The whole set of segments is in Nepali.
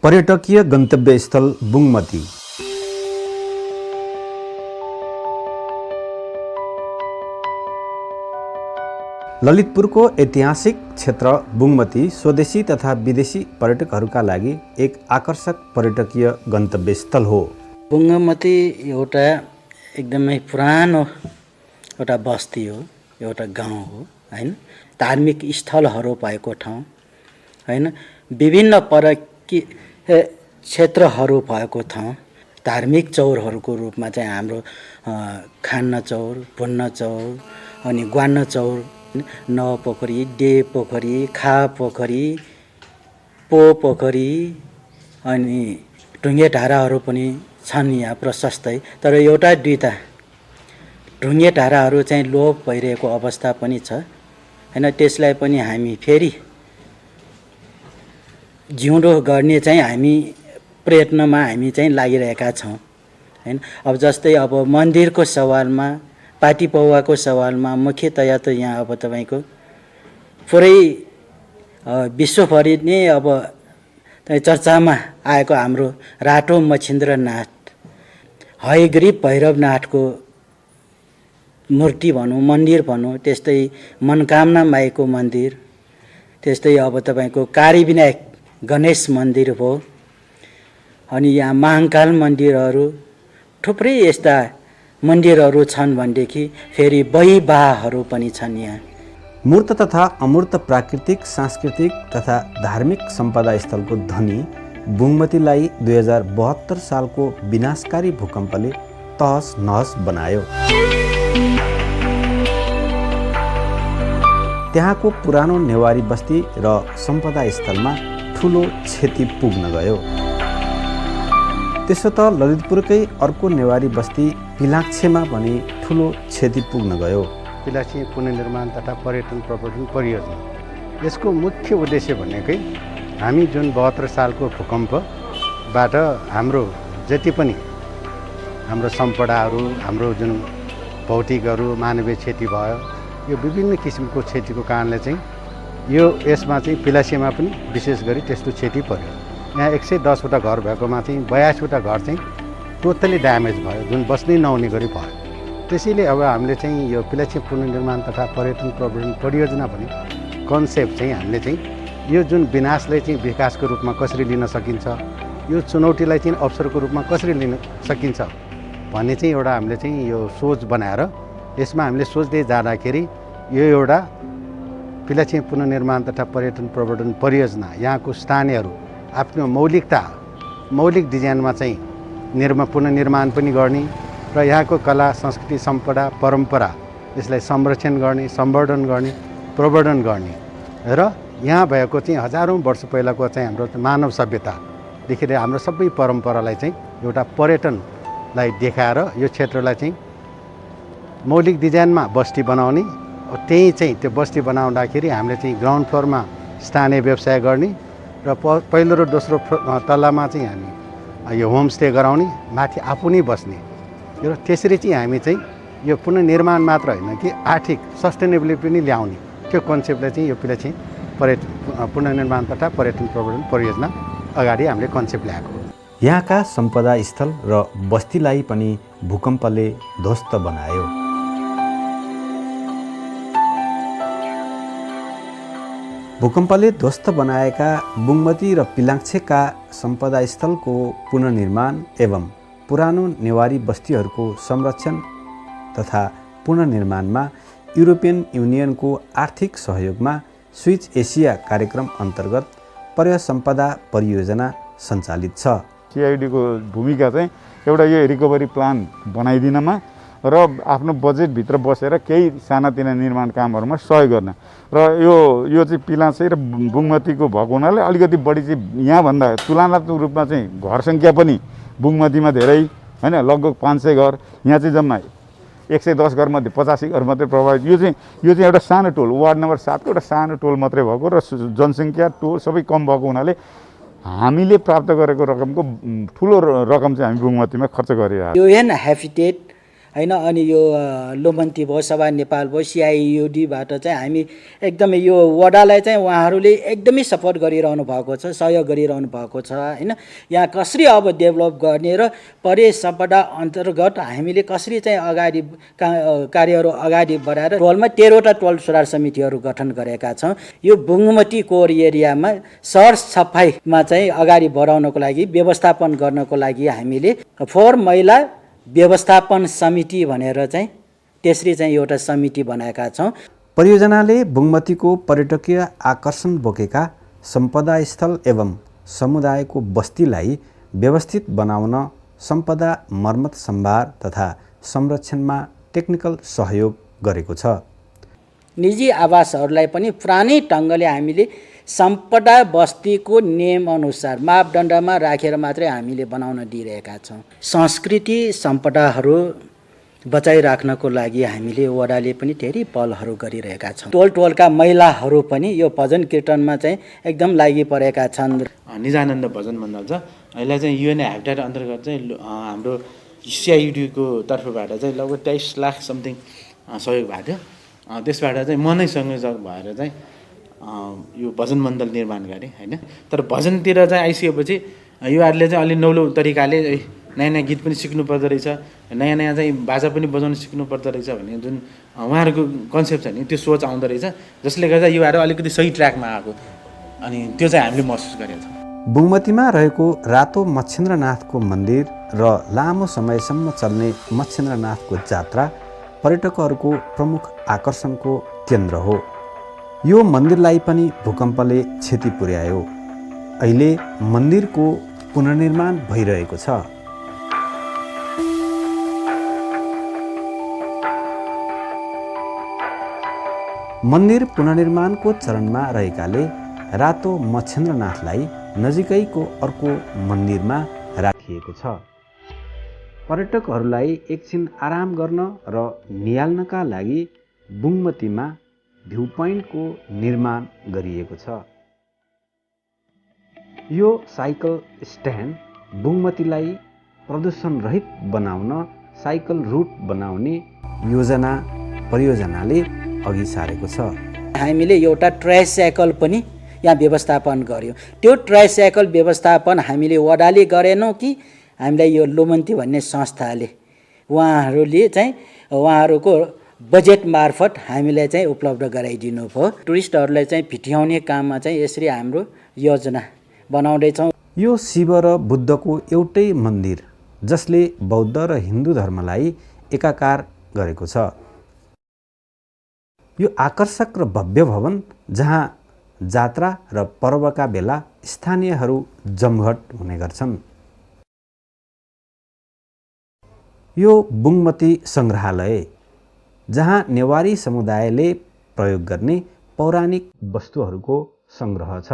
पर्यटकीय गन्तव्य स्थल बुङमती। ललितपुरको ऐतिहासिक क्षेत्र बुङमती स्वदेशी तथा विदेशी पर्यटकहरूका लागि एक आकर्षक पर्यटकीय गन्तव्य स्थल हो। बुङमती एउटा एकदमै पुरानो एउटा बस्ती हो, एउटा गाउँ हो हैन। धार्मिक स्थलहरू भएको ठाउँ हैन। विभिन्न क्षेत्रहरू भएको ठाउँ। धार्मिक चौरहरूको रूपमा चाहिँ हाम्रो खान्न चौर, पुन्न चौर अनि ग्वान्न चौर, नवपोखरी, डे पोखरी, खा पोखरी, पो पोखरी अनि ढुङ्गे धाराहरू पनि छन् यहाँ प्रशस्तै। तर एउटा दुईटा ढुङ्गे धाराहरू चाहिँ लोप भइरहेको अवस्था पनि छ हैन। त्यसलाई पनि हामी फेरि जिउँदो गर्ने चाहिँ हामी प्रयत्नमा हामी चाहिँ लागिरहेका छौँ हैन। अब जस्तै अब मन्दिरको सवालमा, पाटी पौवाको सवालमा मुख्यतया त यहाँ अब तपाईको पुरै विश्वभरि नै अब चर्चामा आएको हाम्रो राटो मच्छिन्द्रनाथ, हयग्रीव भैरवनाथको मूर्ति भनौँ, मन्दिर भनौँ, त्यस्तै मनकामना माईको मन्दिर, त्यस्तै अब तपाईको कालीविनायक गणेश मन्दिर हो। अनि यहाँ महाकाल मन्दिरहरू थुप्रै यस्ता मन्दिरहरू छन् भनेदेखि फेरि बहिबाहहरू पनि छन् यहाँ। मूर्त तथा अमूर्त प्राकृतिक, सांस्कृतिक तथा धार्मिक सम्पदा स्थलको धनी बुङमतीलाई 2072 सालको विनाशकारी भूकम्पले तहस नहस बनायो। त्यहाँको पुरानो नेवारी बस्ती र सम्पदा स्थलमा ठुलो क्षति पुग्न गयो। त्यसो त ललितपुरकै अर्को नेवारी बस्ती पिलाक्छेमा पनि ठुलो क्षति पुग्न गयो। पिलाक्छे पुनर्निर्माण तथा पर्यटन प्रवर्धन परियोजना, यसको मुख्य उद्देश्य भनेकै हामी जुन 72 सालको भूकम्पबाट हाम्रो जति पनि हाम्रो सम्पदाहरू, हाम्रो जुन भौतिकहरू, मानवीय क्षति भयो, यो विभिन्न किसिमको क्षतिको कारणले चाहिँ यसमा चाहिँ पिलाक्छेमा पनि विशेष गरी त्यस्तो क्षति पर्यो। यहाँ 110वटा घर भएकोमा चाहिँ 82वटा घर चाहिँ टोटली ड्यामेज भयो, जुन बस्नै नहुने गरी भयो। त्यसैले अब हामीले चाहिँ यो पिलाक्छे पुनर्निर्माण तथा पर्यटन प्रवर्धन परियोजना भन्ने कन्सेप्ट चाहिँ हामीले चाहिँ यो जुन विनाशलाई चाहिँ विकासको रूपमा कसरी लिन सकिन्छ, यो चुनौतीलाई चाहिँ अवसरको रूपमा कसरी लिन सकिन्छ भन्ने चाहिँ एउटा हामीले चाहिँ यो सोच बनाएर यसमा हामीले सोच्दै जाँदाखेरि यो एउटा पिलाक्छे पुनर्निर्माण तथा पर्यटन प्रवर्धन परियोजना यहाँको स्थानीयहरू आफ्नो मौलिक डिजाइनमा चाहिँ पुनर्निर्माण पनि गर्ने र यहाँको कला, संस्कृति, सम्पदा, परम्परा यसलाई संरक्षण गर्ने, सम्वर्धन गर्ने, प्रवर्धन गर्ने र यहाँ भएको चाहिँ हजारौँ वर्ष पहिलाको चाहिँ हाम्रो मानव सभ्यतादेखि हाम्रो सबै परम्परालाई चाहिँ एउटा पर्यटनलाई देखाएर यो क्षेत्रलाई चाहिँ मौलिक डिजाइनमा बस्ती बनाउने। त्यही चाहिँ त्यो बस्ती बनाउँदाखेरि हामीले चाहिँ ग्राउन्ड फ्लोरमा स्थानीय व्यवसाय गर्ने र पहिलो र दोस्रो तल्लामा चाहिँ हामी यो होमस्टे गराउने, माथि आफू नै बस्ने। र त्यसरी चाहिँ हामी चाहिँ यो पुनर्निर्माण मात्र होइन कि आर्थिक सस्टेनेबिलिटी पनि ल्याउने, त्यो कन्सेप्टलाई चाहिँ यो पिलाक्छे पुनर्निर्माण तथा पर्यटन प्रवर्धन परियोजना अगाडि हामीले कन्सेप्ट ल्याएको हो। यहाँका सम्पदा स्थल र बस्तीलाई पनि भूकम्पले ध्वस्त बनायो। भूकम्पले ध्वस्त बनाएका बुङमती र पिलाक्छेका सम्पदा स्थलको पुनर्निर्माण एवं पुरानो नेवारी बस्तीहरूको संरक्षण तथा पुनर्निर्माणमा युरोपियन युनियनको आर्थिक सहयोगमा स्विच एसिया कार्यक्रम अन्तर्गत पर्यसम्पदा परियोजना सञ्चालित छ। सिआइडीको भूमिका चाहिँ एउटा यो रिकभरी प्लान बनाइदिनमा र आफ्नो बजेटभित्र बसेर केही सानातिना निर्माण कामहरूमा सहयोग गर्न। र यो चाहिँ पिलाक्छे र बुङमतीको भएको हुनाले अलिकति बढी चाहिँ यहाँभन्दा तुलनात्मक रूपमा चाहिँ घर सङ्ख्या पनि बुङमतीमा धेरै हैन, लगभग 500 घर, यहाँ चाहिँ जम्मा 110 घरमध्ये 85 घर मात्रै प्रभावित। यो चाहिँ एउटा सानो टोल, वार्ड नम्बर 7 को एउटा सानो टोल मात्रै भएको र जनसङ्ख्या टोल सबै कम भएको हुनाले हामीले प्राप्त गरेको रकमको ठुलो रकम चाहिँ हामी बुङमतीमा खर्च गरिरहेको। UN Habitat हैन। अनि यो लोमन्ती भयो, सभा नेपाल भयो, CIUDबाट चाहिँ हामी एकदमै यो वडालाई चाहिँ उहाँहरूले एकदमै सपोर्ट गरिरहनु भएको छ, सहयोग गरिरहनु भएको छ हैन। यहाँ कसरी अब डेभलप गर्ने र परे सम्पदा अन्तर्गत हामीले कसरी चाहिँ अगाडि कार्यहरू अगाडि बढाएर टोलमा 13वटा टोल सुधार समितिहरू गठन गरेका छौँ। यो बुङ्मती कोर एरियामा सर सफाइमा चाहिँ अगाडि बढाउनको लागि, व्यवस्थापन गर्नको लागि हामीले फोहोर मैला व्यवस्थापन समिति भनेर चाहिँ त्यसरी चाहिँ एउटा समिति बनाएका छौँ। परियोजनाले बुङ्मतीको पर्यटकीय आकर्षण बोकेका सम्पदा स्थल एवं समुदायको बस्तीलाई व्यवस्थित बनाउन सम्पदा मर्मत सम्भार तथा संरक्षणमा टेक्निकल सहयोग गरेको छ। निजी आवासहरूलाई पनि पुरानै ढङ्गले हामीले सम्पदा बस्तीको नियमअनुसार मापदण्डमा राखेर मात्रै हामीले बनाउन दिइरहेका छौँ। संस्कृति सम्पदाहरू बचाइराख्नको लागि हामीले वडाले पनि धेरै पहलहरू गरिरहेका छौँ। टोलका महिलाहरू पनि यो भजन कीर्तनमा चाहिँ एकदम लागि परेका छन्। निजानन्द भजन मण्डल छ, यसलाई चाहिँ UN ह्याबिटेट अन्तर्गत चाहिँ हाम्रो CIUDको तर्फबाट चाहिँ लगभग 23 लाख समथिङ सहयोग भएको थियो। त्यसबाट चाहिँ म नै संयोजक भएर चाहिँ यो भजन मण्डल निर्माण गरेँ हैन। तर भजनतिर चाहिँ आइसकेपछि युवाहरूले चाहिँ अलि नौलो तरिकाले नयाँ नयाँ गीत पनि सिक्नु पर्दो रहेछ, नयाँ नयाँ चाहिँ बाजा पनि बजाउनु सिक्नु पर्दो रहेछ भन्ने जुन उहाँहरूको कन्सेप्ट छ नि, त्यो सोच आउँदो रहेछ, जसले गर्दा युवाहरू अलिकति सही ट्र्याकमा आएको, अनि त्यो चाहिँ हामीले महसुस गरेका छौँ। बुङ्मतीमा रहेको रातो मच्छेन्द्रनाथको मन्दिर र लामो समयसम्म चल्ने मच्छेन्द्रनाथको जात्रा पर्यटकहरूको प्रमुख आकर्षणको केन्द्र हो। यो मन्दिरलाई पनि भूकम्पले क्षति पुर्यायो। अहिले मन्दिरको पुनर्निर्माण भइरहेको छ। मन्दिर पुनर्निर्माणको चरणमा रहेकाले रातो मच्छेन्द्रनाथलाई नजिकैको अर्को मन्दिरमा राखिएको छ। पर्यटकहरूलाई एकछिन आराम गर्न र निहाल्नका लागि बुङ्मतीमा भ्यू पोइन्टको निर्माण गरिएको छ। यो साइकल स्ट्यान्ड बुङ्मतीलाई प्रदूषणरहित बनाउन साइकल रुट बनाउने परियोजनाले अघि सारेको छ। हामीले एउटा ट्राइसाइकल पनि यहाँ व्यवस्थापन गर्यो। त्यो ट्राइसाइकल व्यवस्थापन हामीले वडाले गरेनौँ कि हामीलाई यो लोमन्ती भन्ने संस्थाले उहाँहरूले चाहिँ उहाँहरूको बजेट मार्फत हामीलाई चाहिँ उपलब्ध गराइदिनु भयो। टुरिस्टहरूलाई चाहिँ भित्र्याउने काममा चाहिँ यसरी हाम्रो योजना बनाउँदैछौँ। यो शिव र बुद्धको एउटै मन्दिर जसले बौद्ध र हिन्दू धर्मलाई एकाकार गरेको छ। यो आकर्षक र भव्य भवन जहाँ जात्रा र पर्वका बेला स्थानीयहरू जमघट हुने गर्छन्। यो बुङ्मती सङ्ग्रहालय जहाँ नेवारी समुदायले प्रयोग गर्ने पौराणिक वस्तुहरूको सङ्ग्रह छ।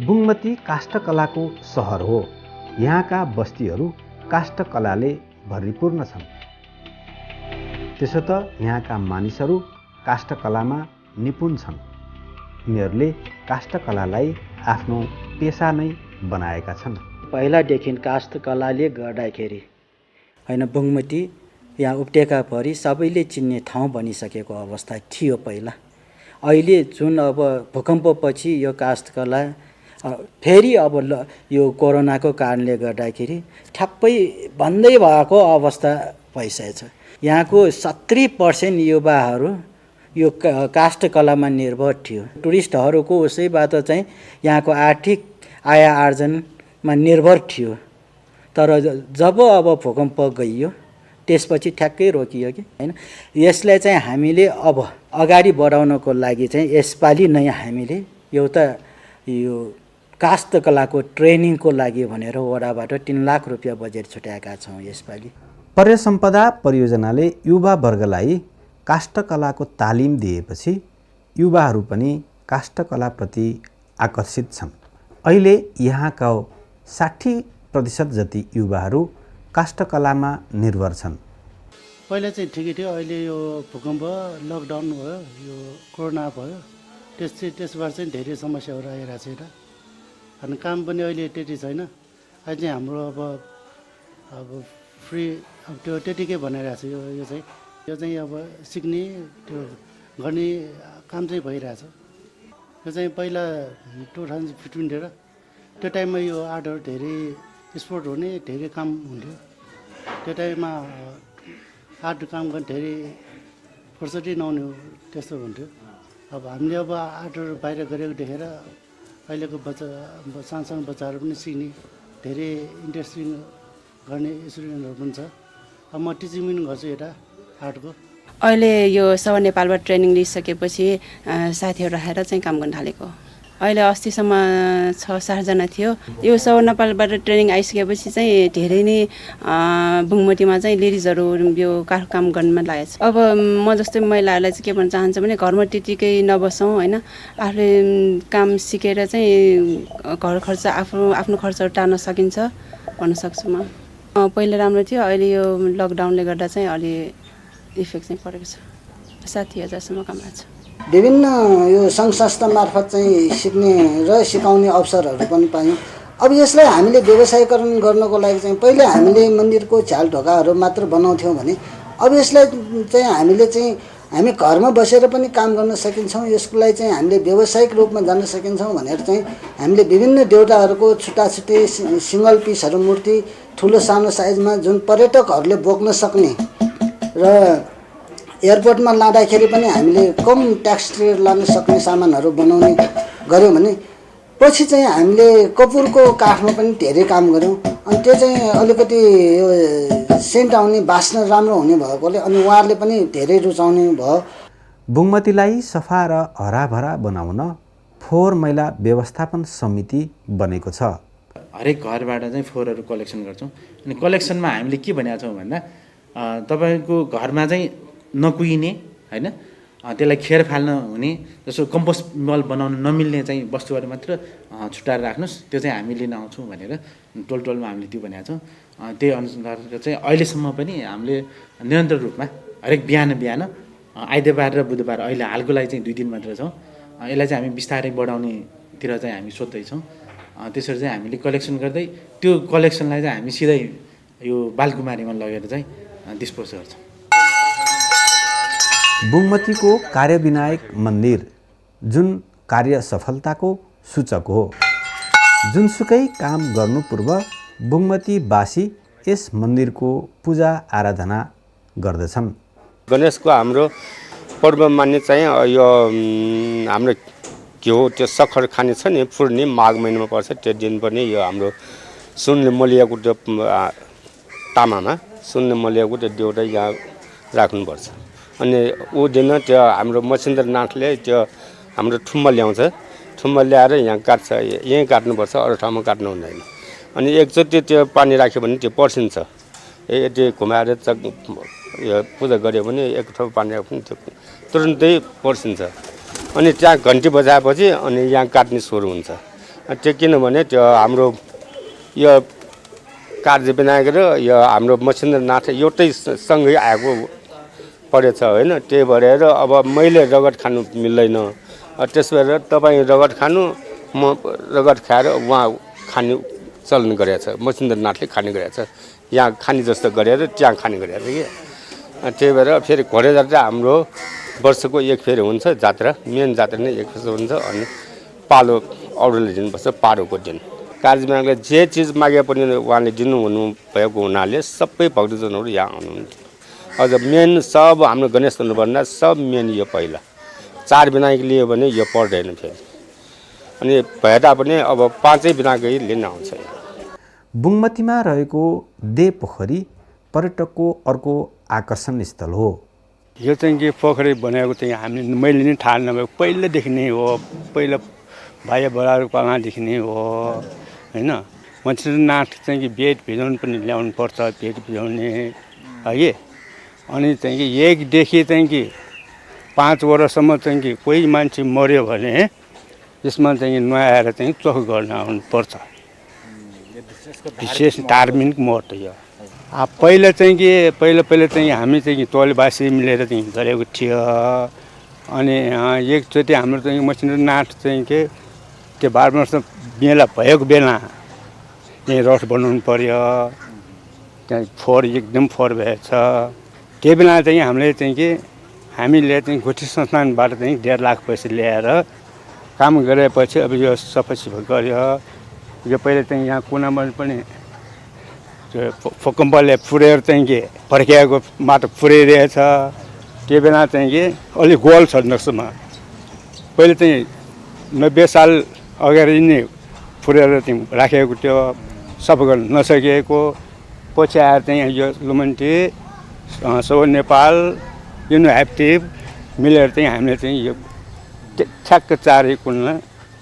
बुङ्मती काष्ठकलाको सहर हो। यहाँका बस्तीहरू काष्ठकलाले भरिपूर्ण छन्। त्यसो त यहाँका मानिसहरू काष्ठकलामा निपुण छन्। यिनीहरूले काष्ठकलालाई आफ्नो पेसा नै बनाएका छन्। पहिलादेखि काष्ठकलाले गर्दाखेरि हैन बुङ्मती यहाँ उपत्यका परि सबैले चिन्ने ठाउँ बनिसकेको अवस्था थियो पहिला। अहिले जुन अब भूकम्पपछि यो काष्ठकला फेरि अब यो कोरोनाको कारणले गर्दाखेरि ठ्याप्पै बन्दै भएको अवस्था भइसकेछ। यहाँको 70% युवाहरू यो काष्ठकलामा निर्भर थियो। टुरिस्टहरूको उसैबाट चाहिँ यहाँको आर्थिक आय आर्जनमा निर्भर थियो। तर जब अब भूकम्प गइयो त्यसपछि ठ्याक्कै रोकियो कि हैन। यसलाई चाहिँ हामीले अब अगाडि बढाउनको लागि चाहिँ यसपालि नै हामीले एउटा यो काष्ठकलाको ट्रेनिङको लागि भनेर वडाबाट 3 लाख रुपियाँ बजेट छुट्याएका छौँ यसपालि। पर्यसम्पदा परियोजनाले युवा वर्गलाई काष्ठकलाको तालिम दिएपछि युवाहरू पनि काष्ठकलाप्रति आकर्षित छन्। अहिले यहाँका 60 प्रतिशत जति युवाहरू काष्ठकलामा निर्भर छन्। पहिला चाहिँ ठिकै थियो, अहिले यो भूकम्प लकडाउन भयो, यो कोरोना भयो, त्यसबाट चाहिँ धेरै समस्याहरू आइरहेको छ यता। अनि काम पनि अहिले त्यति छैन। अहिले चाहिँ हाम्रो अब फ्री अब त्यो त्यतिकै बनाइरहेको छ यो चाहिँ अब सिक्ने त्यो गर्ने काम चाहिँ भइरहेछ। यो चाहिँ पहिला 2015 तिर त्यो टाइममा यो आर्टहरू धेरै स्पोर्ट हुने, धेरै काम हुन्थ्यो। त्यो टाइममा आर्ट काम गर्ने धेरै फुर्सदै नहुने त्यस्तो हुन्थ्यो। अब हामीले अब आर्टहरू बाहिर गरेको देखेर अहिलेको सानो बच्चाहरू पनि सिक्ने, धेरै इन्ट्रेस्टिङ गर्ने स्टुडेन्टहरू पनि छ। अब म टिचिङ पनि गर्छु यता आर्टको। अहिले यो सभा नेपालबाट ट्रेनिङ लिइसकेपछि साथीहरू राखेर चाहिँ काम गर्न थालेको। अहिले अस्तिसम्म 6-7 जना थियो। यो सभा नेपालबाट ट्रेनिङ आइसकेपछि चाहिँ धेरै नै बुङमतीमा चाहिँ लेडिजहरू यो काठ काम गर्नमा लागेको छ। अब म जस्तै महिलाहरूलाई चाहिँ के भन्न चाहन्छु भने घरमा त्यतिकै नबसौँ होइन, आफूले काम सिकेर चाहिँ घर खर्च आफ्नो खर्चहरू टार्न सकिन्छ भन्न सक्छु म। पहिला राम्रो थियो, अहिले यो लकडाउनले गर्दा चाहिँ अलि इफेक्ट चाहिँ परेको छ। 60,000सम्म कमाएको छ। विभिन्न यो सङ्घ संस्था मार्फत चाहिँ सिक्ने र सिकाउने अवसरहरू पनि पायौँ। अब यसलाई हामीले व्यवसायीकरण गर्नको लागि चाहिँ पहिले हामीले मन्दिरको झ्याल ढोकाहरू मात्र बनाउँथ्यौँ भने अब यसलाई चाहिँ हामी घरमा बसेर पनि काम गर्न सकिन्छौँ। यसलाई चाहिँ हामीले व्यावसायिक रूपमा जान सकिन्छौँ भनेर चाहिँ हामीले विभिन्न देउताहरूको छुट्टाछुट्टै सिङ्गल पिसहरू मूर्ति ठुलो सानो साइजमा जुन पर्यटकहरूले बोक्न सक्ने र एयरपोर्टमा लाँदाखेरि पनि हामीले कम ट्याक्स तिरेर लान सक्ने सामानहरू बनाउने गऱ्यौँ भने पछि चाहिँ हामीले कपुरको काठमा पनि धेरै काम गऱ्यौँ। अनि त्यो चाहिँ अलिकति यो सेन्ट आउने बास्न राम्रो हुने भएकोले अनि उहाँहरूले पनि धेरै रुचाउने भयो। बुङमतीलाई सफा र हराभरा बनाउन फोहोर मैला व्यवस्थापन समिति बनेको छ। हरेक घरबाट चाहिँ फोहोरहरू कलेक्सन गर्छौँ। अनि कलेक्सनमा हामीले के भनेका छौँ भन्दा तपाईँको घरमा चाहिँ नकुहिने होइन, त्यसलाई खेर फाल्न हुने जस्तो कम्पोस्ट मल बनाउन नमिल्ने चाहिँ वस्तुहरू मात्र छुट्याएर राख्नुहोस्, त्यो चाहिँ हामी लिन आउँछौँ भनेर टोलमा हामीले त्यो भनेका छौँ। त्यही अनुसार चाहिँ अहिलेसम्म पनि हामीले निरन्तर रूपमा हरेक बिहान आइतबार र बुधबार, अहिले हालको लागि चाहिँ 2 दिन मात्र छौँ, यसलाई चाहिँ हामी बिस्तारै बढाउनेतिर चाहिँ हामी सोच्दैछौँ। त्यसरी चाहिँ हामीले कलेक्सन गर्दै त्यो कलेक्सनलाई चाहिँ हामी सिधै यो बालकुमारीमा लगेर चाहिँ डिस्पोज गर्छौँ। बुङमतीको कार्यविनायक मन्दिर जुन कार्य सफलताको सूचक हो। जुनसुकै काम गर्नु पूर्व बुङमतीवासी यस मन्दिरको पूजा आराधना गर्दछन्। गणेशको हाम्रो पर्व मान्ने चाहिँ यो हाम्रो के हो त्यो सखर खाने छ नि, पूर्णे माघ महिनामा पर्छ। त्यो दिन पनि यो हाम्रो सुनले मलियाको त्यो तामामा सुनले मलियाको त्यो देउटा यहाँ राख्नुपर्छ। अनि ऊ दिन त्यो हाम्रो मसिन्द्रनाथले त्यो हाम्रो ठुम्बा ल्याउँछ, ठुम्बा ल्याएर यहाँ काट्छ। यहीँ काट्नुपर्छ, अरू ठाउँमा काट्नु हुँदैन। अनि एकचोटि त्यो पानी राख्यो भने त्यो पर्सिन्छ। यति घुमाएर यो पूजा गऱ्यो भने एक ठाउँ पानी राख्यो भने त्यो तुरुन्तै पर्सिन्छ। अनि त्यहाँ घन्टी बजाएपछि अनि यहाँ काट्ने सुरु हुन्छ। त्यो किनभने त्यो हाम्रो यो कार्यविनायक र यो हाम्रो मसिन्द्रनाथ एउटै सँगै आएको परेछ होइन। त्यही भएर अब मैले रगत खानु मिल्दैन। त्यस भएर तपाईँ रगत खानु, म रगत खाएर उहाँ खाने चलन गरेको छ, मसिन्द्रनाथले खाने गरेको छ। यहाँ खाने जस्तो गरेर त्यहाँ खाने गरेको छ कि। त्यही भएर फेरि घोडे जात्रा हाम्रो वर्षको एक फेरि हुन्छ जात्रा, मेन जात्रा नै एक फेरि हुन्छ। अनि पालो अरूले दिनुपर्छ, पारोको दिन कार्यविनायकले जे चिज मागे पनि उहाँले दिनुहुनु भएको हुनाले सबै भक्तजनहरू यहाँ आउनुहुन्थ्यो। अझ मेन सब हाम्रो गणेश भन्दा सब मेन यो पहिला 4 विनायक लियो भने यो पर्दैन फेरि। अनि भए तापनि अब 5 विनायकै लिन आउँछ। बुङमतीमा रहेको दे पोखरी पर्यटकको अर्को आकर्षण स्थल हो। यो चाहिँ के पोखरी बनाएको चाहिँ मैले नै थाहा नभएको पहिलादेखि नै हो। पहिला भाइ बडाहरूको पालादेखि नै हो होइन। मसिन्द्रनाथ चाहिँ कि भेट भिजाउनु पनि ल्याउनु पर्छ, भेट भिजाउने है। अनि चाहिँ कि एकदेखि चाहिँ कि 5 वर्षसम्म चाहिँ कि कोही मान्छे मऱ्यो भने यसमा चाहिँ नुहाएर चाहिँ चोख गर्न आउनुपर्छ। विशेष धार्मिक महत्त्व यो पहिला चाहिँ के पहिला चाहिँ हामी चाहिँ तोलबासी मिलेर चाहिँ गरेको थियो अनि एकचोटि हाम्रो चाहिँ मसिनो नाट चाहिँ के त्यो 12 वर्ष मेला भएको बेला त्यही रस बनाउनु पर्यो त्यहाँ फोहोर एकदम फोहोर भएछ त्यही बेला चाहिँ हामीले चाहिँ के हामीले चाहिँ गोठी संस्थानबाट चाहिँ 1.5 लाख पैसा ल्याएर काम गरेपछि अब यो सफासफाइ गर्यो यो पहिले चाहिँ यहाँ कुनामा पनि त्यो भूकम्पले फुरेर चाहिँ के फर्किएको माटो फुरिरहेछ त्यो बेला चाहिँ के अलिक गोल छ नक्समा पहिले चाहिँ 90 साल अगाडि नै फुरेर चाहिँ राखेको त्यो सफा गर्न नसकेको पछि आएर चाहिँ यो लुमन्टी सो नेपाल युनो एक्टिभ मिलेर चाहिँ हामीले चाहिँ यो ठ्याक्क 4 कुलमा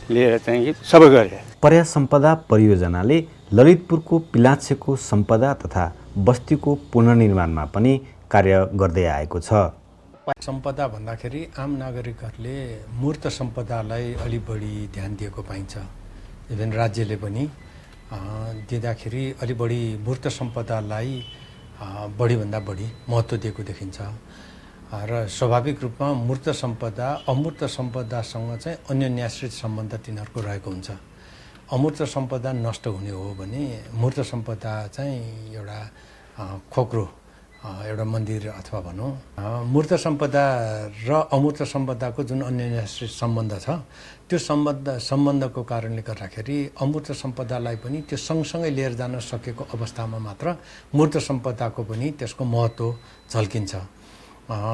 लिएर चाहिँ सबै गरे। पर्या सम्पदा परियोजनाले ललितपुरको पिलाच्छेको सम्पदा तथा बस्तीको पुनर्निर्माणमा पनि कार्य गर्दै आएको छ। सम्पदा भन्दाखेरि आम नागरिकहरूले मूर्त सम्पदालाई अलि बढी ध्यान दिएको पाइन्छ। इभन राज्यले पनि दिँदाखेरि अलि बढी मूर्त सम्पदालाई बढीभन्दा बढी महत्त्व दिएको देखिन्छ र स्वाभाविक रूपमा मूर्त सम्पदा अमूर्त सम्पदासँग चाहिँ अन्योन्याश्रित सम्बन्ध तिनीहरूको रहेको हुन्छ। अमूर्त सम्पदा नष्ट हुने हो भने मूर्त सम्पदा चाहिँ एउटा खोक्रो एउटा मन्दिर अथवा भनौँ मूर्त सम्पदा र अमूर्त सम्पदाको जुन अन्योन्याश्रित सम्बन्ध छ त्यो सम्बन्धको कारणले गर्दाखेरि अमूर्त सम्पदालाई पनि त्यो सँगसँगै लिएर जान सकेको अवस्थामा मात्र मूर्त सम्पदाको पनि त्यसको महत्त्व झल्किन्छ।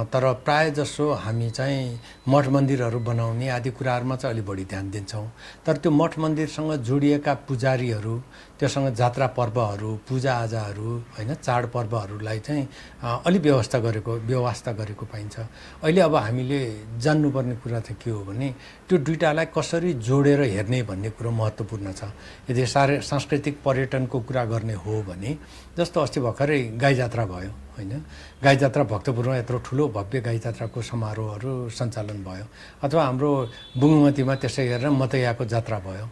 तर प्राय जसो हामी चाहिँ मठ मन्दिरहरू बनाउने आदि कुराहरूमा चाहिँ अलि बढी ध्यान दिन्छौँ। तर त्यो मठ मन्दिरसँग जोडिएका पुजारीहरू त्योसँग जात्रा पर्वहरू पूजाआजाहरू होइन चाडपर्वहरूलाई चाहिँ अलि व्यवस्था गरेको पाइन्छ। अहिले अब हामीले जान्नुपर्ने कुरा चाहिँ के हो भने त्यो दुईटालाई कसरी जोडेर हेर्ने भन्ने कुरो महत्त्वपूर्ण छ। यदि सांस्कृतिक पर्यटनको कुरा गर्ने हो भने जस्तो अस्ति भर्खरै गाई जात्रा भयो होइन, गाई जात्रा भक्तपुरमा यत्रो ठुलो भव्य गाई जात्राको समारोहहरू सञ्चालन भयो अथवा हाम्रो बुङमतीमा त्यसै गरेर मतैयाको जात्रा भयो।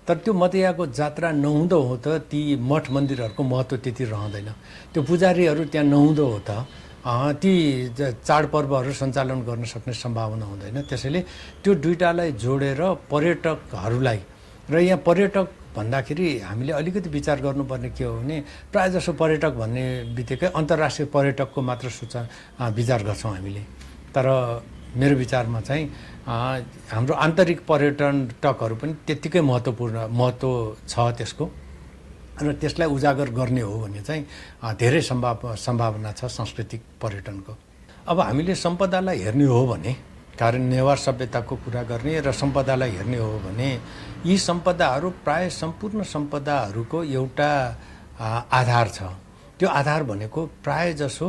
तर त्यो मतैयाको जात्रा नहुँदो हो त ती मठ मन्दिरहरूको महत्त्व त्यति रहँदैन। त्यो पुजारीहरू त्यहाँ नहुँदो हो त ती चाडपर्वहरू सञ्चालन गर्न सक्ने सम्भावना हुँदैन। त्यसैले त्यो दुईटालाई जोडेर पर्यटकहरूलाई र यहाँ पर्यटक भन्दाखेरि हामीले अलिकति विचार गर्नुपर्ने के हो भने प्रायः जसो पर्यटक भन्ने बित्तिकै अन्तर्राष्ट्रिय पर्यटकको मात्र विचार गर्छौँ हामीले। तर मेरो विचारमा चाहिँ हाम्रो आन्तरिक पर्यटकहरू पनि त्यत्तिकै महत्त्व छ त्यसको र त्यसलाई उजागर गर्ने हो भने चाहिँ धेरै सम्भावना छ सांस्कृतिक पर्यटनको। अब हामीले सम्पदालाई हेर्ने हो भने कारण नेवार सभ्यताको कुरा गर्ने र सम्पदालाई हेर्ने हो भने यी सम्पदाहरू प्राय सम्पूर्ण सम्पदाहरूको एउटा आधार छ। त्यो आधार भनेको प्राय जसो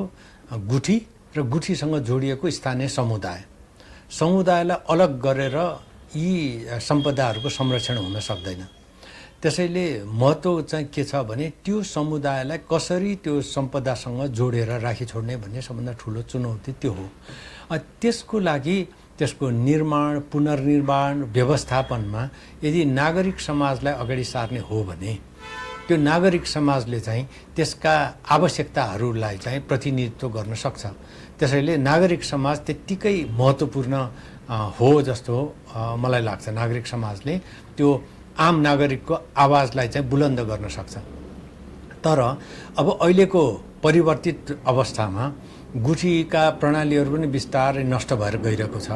गुठी र गुठीसँग जोडिएको स्थानीय समुदायलाई अलग गरेर यी सम्पदाहरूको संरक्षण हुन सक्दैन। त्यसैले महत्त्व चाहिँ के छ भने त्यो समुदायलाई कसरी त्यो सम्पदासँग जोडेर राखिछोड्ने भन्ने सबभन्दा ठुलो चुनौती त्यो हो। त्यसको लागि त्यसको निर्माण पुनर्निर्माण व्यवस्थापनमा यदि नागरिक समाजलाई अगाडि सार्ने हो भने त्यो नागरिक समाजले चाहिँ त्यसका आवश्यकताहरूलाई चाहिँ प्रतिनिधित्व गर्न सक्छ। त्यसैले नागरिक समाज त्यत्तिकै महत्त्वपूर्ण हो जस्तो मलाई लाग्छ। नागरिक समाजले त्यो आम नागरिकको आवाजलाई चाहिँ बुलन्द गर्न सक्छ। तर अब अहिलेको परिवर्तित अवस्थामा गुठीका प्रणालीहरू पनि बिस्तारै नष्ट भएर गइरहेको छ।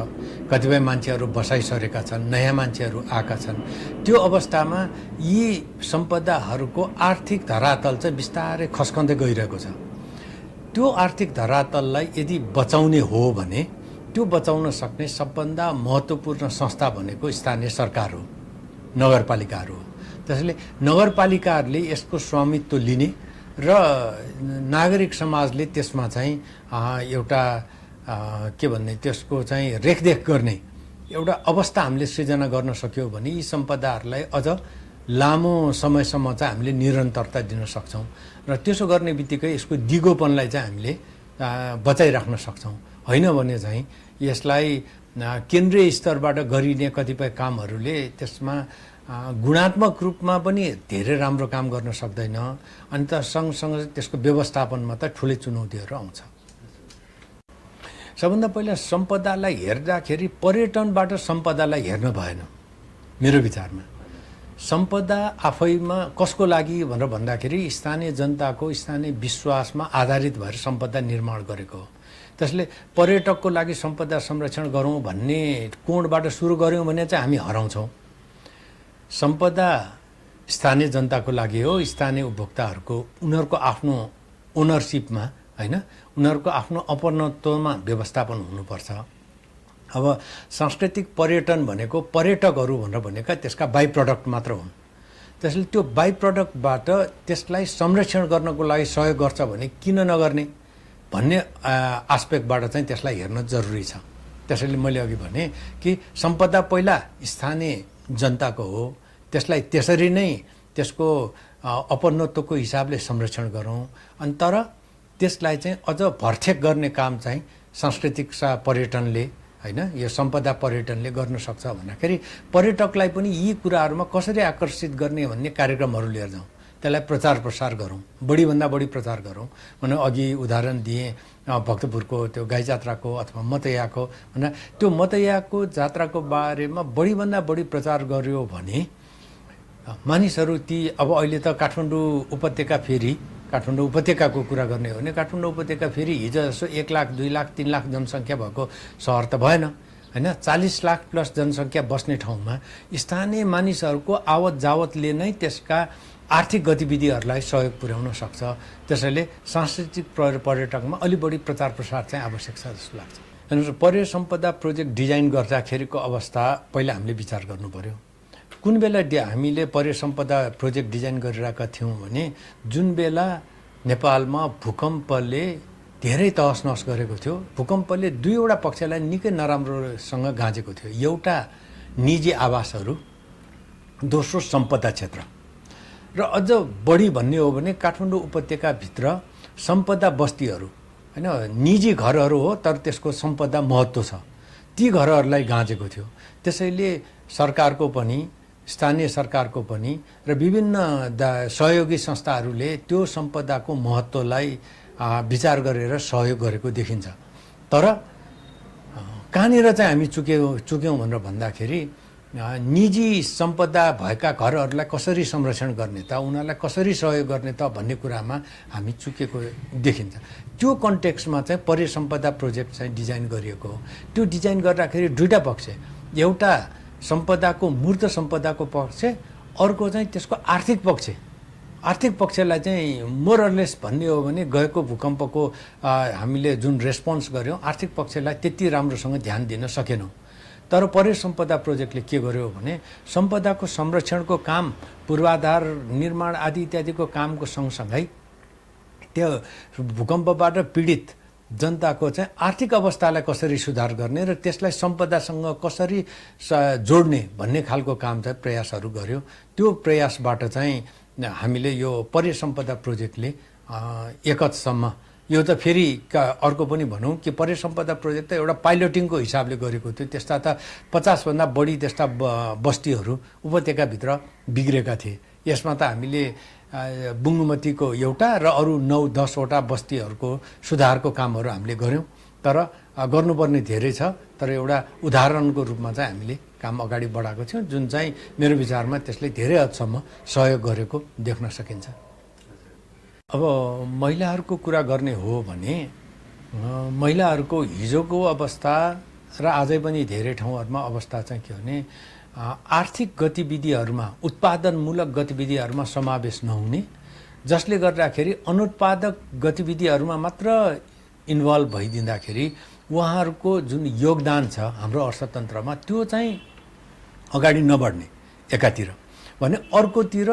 कतिपय मान्छेहरू बसाइसकेका छन्, नयाँ मान्छेहरू आएका छन्। त्यो अवस्थामा यी सम्पदाहरूको आर्थिक धरातल चाहिँ बिस्तारै खस्कँदै गइरहेको छ। त्यो आर्थिक धरातललाई यदि बचाउने हो भने त्यो बचाउन सक्ने सबभन्दा महत्त्वपूर्ण संस्था भनेको स्थानीय सरकार हो, नगरपालिकाहरू हो। त्यसैले नगरपालिकाहरूले यसको स्वामित्व लिने र नागरिक समाजले त्यसमा चाहिँ एउटा के भन्ने त्यसको चाहिँ रेखदेख गर्ने एउटा अवस्था हामीले सृजना गर्न सक्यौँ भने यी सम्पदाहरूलाई अझ लामो समयसम्म चाहिँ हामीले निरन्तरता दिन सक्छौँ र त्यसो गर्ने बित्तिकै यसको दिगोपनलाई चाहिँ हामीले बचाइराख्न सक्छौँ। होइन भने चाहिँ यसलाई केन्द्रीय स्तरबाट गरिने कतिपय कामहरूले त्यसमा गुणात्मक रूपमा पनि धेरै राम्रो काम गर्न सक्दैन अनि त सँगसँगै त्यसको व्यवस्थापनमा त ठुलै चुनौतीहरू आउँछ। सबभन्दा पहिला सम्पदालाई हेर्दाखेरि पर्यटनबाट सम्पदालाई हेर्न भएन मेरो विचारमा। सम्पदा आफैमा कसको लागि भनेर भन्दाखेरि स्थानीय जनताको स्थानीय विश्वासमा आधारित भएर सम्पदा निर्माण गरेको हो। त्यसले पर्यटकको लागि सम्पदा संरक्षण गरौँ भन्ने कोणबाट सुरु गऱ्यौँ भने चाहिँ हामी हराउँछौँ। सम्पदा स्थानीय जनताको लागि हो, स्थानीय उपभोक्ताहरूको उनीहरूको आफ्नो ओनरसिपमा हैन, उनीहरूको आफ्नो अपनत्वमा व्यवस्थापन हुनुपर्छ। अब सांस्कृतिक पर्यटन भनेको पर्यटकहरू भनेर भनेका त्यसका बाई प्रडक्ट मात्र हुन्। त्यसले त्यो बाई प्रडक्टबाट त्यसलाई संरक्षण गर्नको लागि सहयोग गर्छ भने किन नगर्ने भन्ने आस्पेक्टबाट चाहिँ त्यसलाई हेर्न जरुरी छ। त्यसैले मैले अघि भने कि सम्पदा पहिला स्थानीय जनताको हो, त्यसलाई त्यसरी नै त्यसको अपनत्वको हिसाबले संरक्षण गरौँ। अनि तर त्यसलाई चाहिँ अझ भरथेक गर्ने काम चाहिँ सांस्कृतिक पर्यटनले हैन, यो सम्पदा पर्यटनले गर्न सक्छ भन्दाखेरि पर्यटकलाई पनि यी कुराहरूमा कसरी आकर्षित गर्ने भन्ने कार्यक्रमहरू लिएर जाउँ, त्यसलाई प्रचार प्रसार गरौँ, बढीभन्दा बढी प्रचार गरौँ। भने अघि उदाहरण दिएँ भक्तपुरको त्यो गाई जात्राको अथवा मतयाको होइन, त्यो मतयाको जात्राको बारेमा बढीभन्दा बढी प्रचार गर्यो भने मानिसहरू ती अब अहिले त काठमाडौँ उपत्यका फेरि काठमाडौँ उपत्यकाको कुरा गर्ने हो भने काठमाडौँ उपत्यका फेरि हिजो जस्तो 1 लाख 2 लाख 3 लाख जनसङ्ख्या भएको सहर त भएन हैन। 40 लाख प्लस जनसङ्ख्या बस्ने ठाउँमा स्थानीय मानिसहरूको आवत जावतले नै त्यसका आर्थिक गतिविधिहरूलाई सहयोग पुर्याउन सक्छ। त्यसैले सांस्कृतिक पर्यटकमा अलि बढी प्रचार प्रसार चाहिँ आवश्यक छ जस्तो लाग्छ। हेर्नुहोस्, पर्यटन सम्पदा प्रोजेक्ट डिजाइन गर्दाखेरिको अवस्था पहिला हामीले विचार गर्नु पर्यो। कुन बेला हामीले पर्यटन सम्पदा प्रोजेक्ट डिजाइन गरिरहेका थियौँ भने जुन बेला नेपालमा भूकम्पले धेरै तहस नहस गरेको थियो। भूकम्पले दुईवटा पक्षलाई निकै नराम्रोसँग गाँजेको थियो। एउटा निजी आवासहरू, दोस्रो सम्पदा क्षेत्र। र अझ बढी भन्ने हो भने काठमाडौँ उपत्यकाभित्र सम्पदा बस्तीहरू हैन, निजी घरहरू हो तर त्यसको सम्पदा महत्त्व छ, ती घरहरूलाई गाँजेको थियो। त्यसैले सरकारको पनि स्थानीय सरकारको पनि र विभिन्न सहयोगी संस्थाहरूले त्यो सम्पदाको महत्त्वलाई विचार गरेर सहयोग गरेको देखिन्छ। तर कहाँनिर चाहिँ हामी चुक्यौँ भनेर भन्दाखेरि निजी सम्पदा भएका घरहरूलाई कसरी संरक्षण गर्ने त, उनीहरूलाई कसरी सहयोग गर्ने त भन्ने कुरामा हामी चुकेको देखिन्छ। त्यो कन्टेक्स्टमा चाहिँ पर्यटन सम्पदा प्रोजेक्ट चाहिँ डिजाइन गरिएको हो। त्यो डिजाइन गर्दाखेरि दुईवटा पक्ष, एउटा सम्पदाको मूर्त सम्पदाको पक्ष, अर्को चाहिँ त्यसको आर्थिक पक्ष। आर्थिक पक्षलाई चाहिँ मोरलेस भन्ने हो भने गएको भूकम्पको हामीले जुन रेस्पोन्स गऱ्यौँ आर्थिक पक्षलाई त्यति राम्रोसँग ध्यान दिन सकेनौँ। तर पर्यटन सम्पदा प्रोजेक्टले के गर्यो भने सम्पदाको संरक्षणको काम, पूर्वाधार निर्माण आदि इत्यादिको कामको सँगसँगै त्यो भूकम्पबाट पीडित जनताको चाहिँ आर्थिक अवस्थालाई कसरी सुधार गर्ने र त्यसलाई सम्पदासँग कसरी जोड्ने भन्ने खालको काम चाहिँ प्रयासहरू गर्यो। त्यो प्रयासबाट चाहिँ हामीले यो पर्यटन सम्पदा प्रोजेक्टले एकहदसम्म, यो त फेरि अर्को पनि भनौँ कि पर्यटन सम्पदा प्रोजेक्ट त एउटा पाइलटिङको हिसाबले गरेको थियो। त्यस्ता त 50भन्दा बढी त्यस्ता बस्तीहरू उपत्यकाभित्र बिग्रेका थिए। यसमा त हामीले बुङ्गुमतीको एउटा र अरू 9-10 वटा बस्तीहरूको सुधारको कामहरू हामीले गऱ्यौँ। तर गर्नुपर्ने धेरै छ। तर एउटा उदाहरणको रूपमा चाहिँ हामीले काम अगाडि बढाएको थियौँ, जुन चाहिँ मेरो विचारमा त्यसले धेरै हदसम्म सहयोग गरेको देख्न सकिन्छ। अब महिलाहरूको कुरा गर्ने हो भने महिलाहरूको हिजोको अवस्था र आजै पनि धेरै ठाउँहरूमा अवस्था चाहिँ के भने आर्थिक गतिविधिहरूमा, उत्पादनमूलक गतिविधिहरूमा समावेश नहुने, जसले गर्दाखेरि अनुत्पादक गतिविधिहरूमा मात्र इन्भल्भ भइदिँदाखेरि उहाँहरूको जुन योगदान छ हाम्रो अर्थतन्त्रमा त्यो चाहिँ अगाडि नबढ्ने एकातिर भने, अर्कोतिर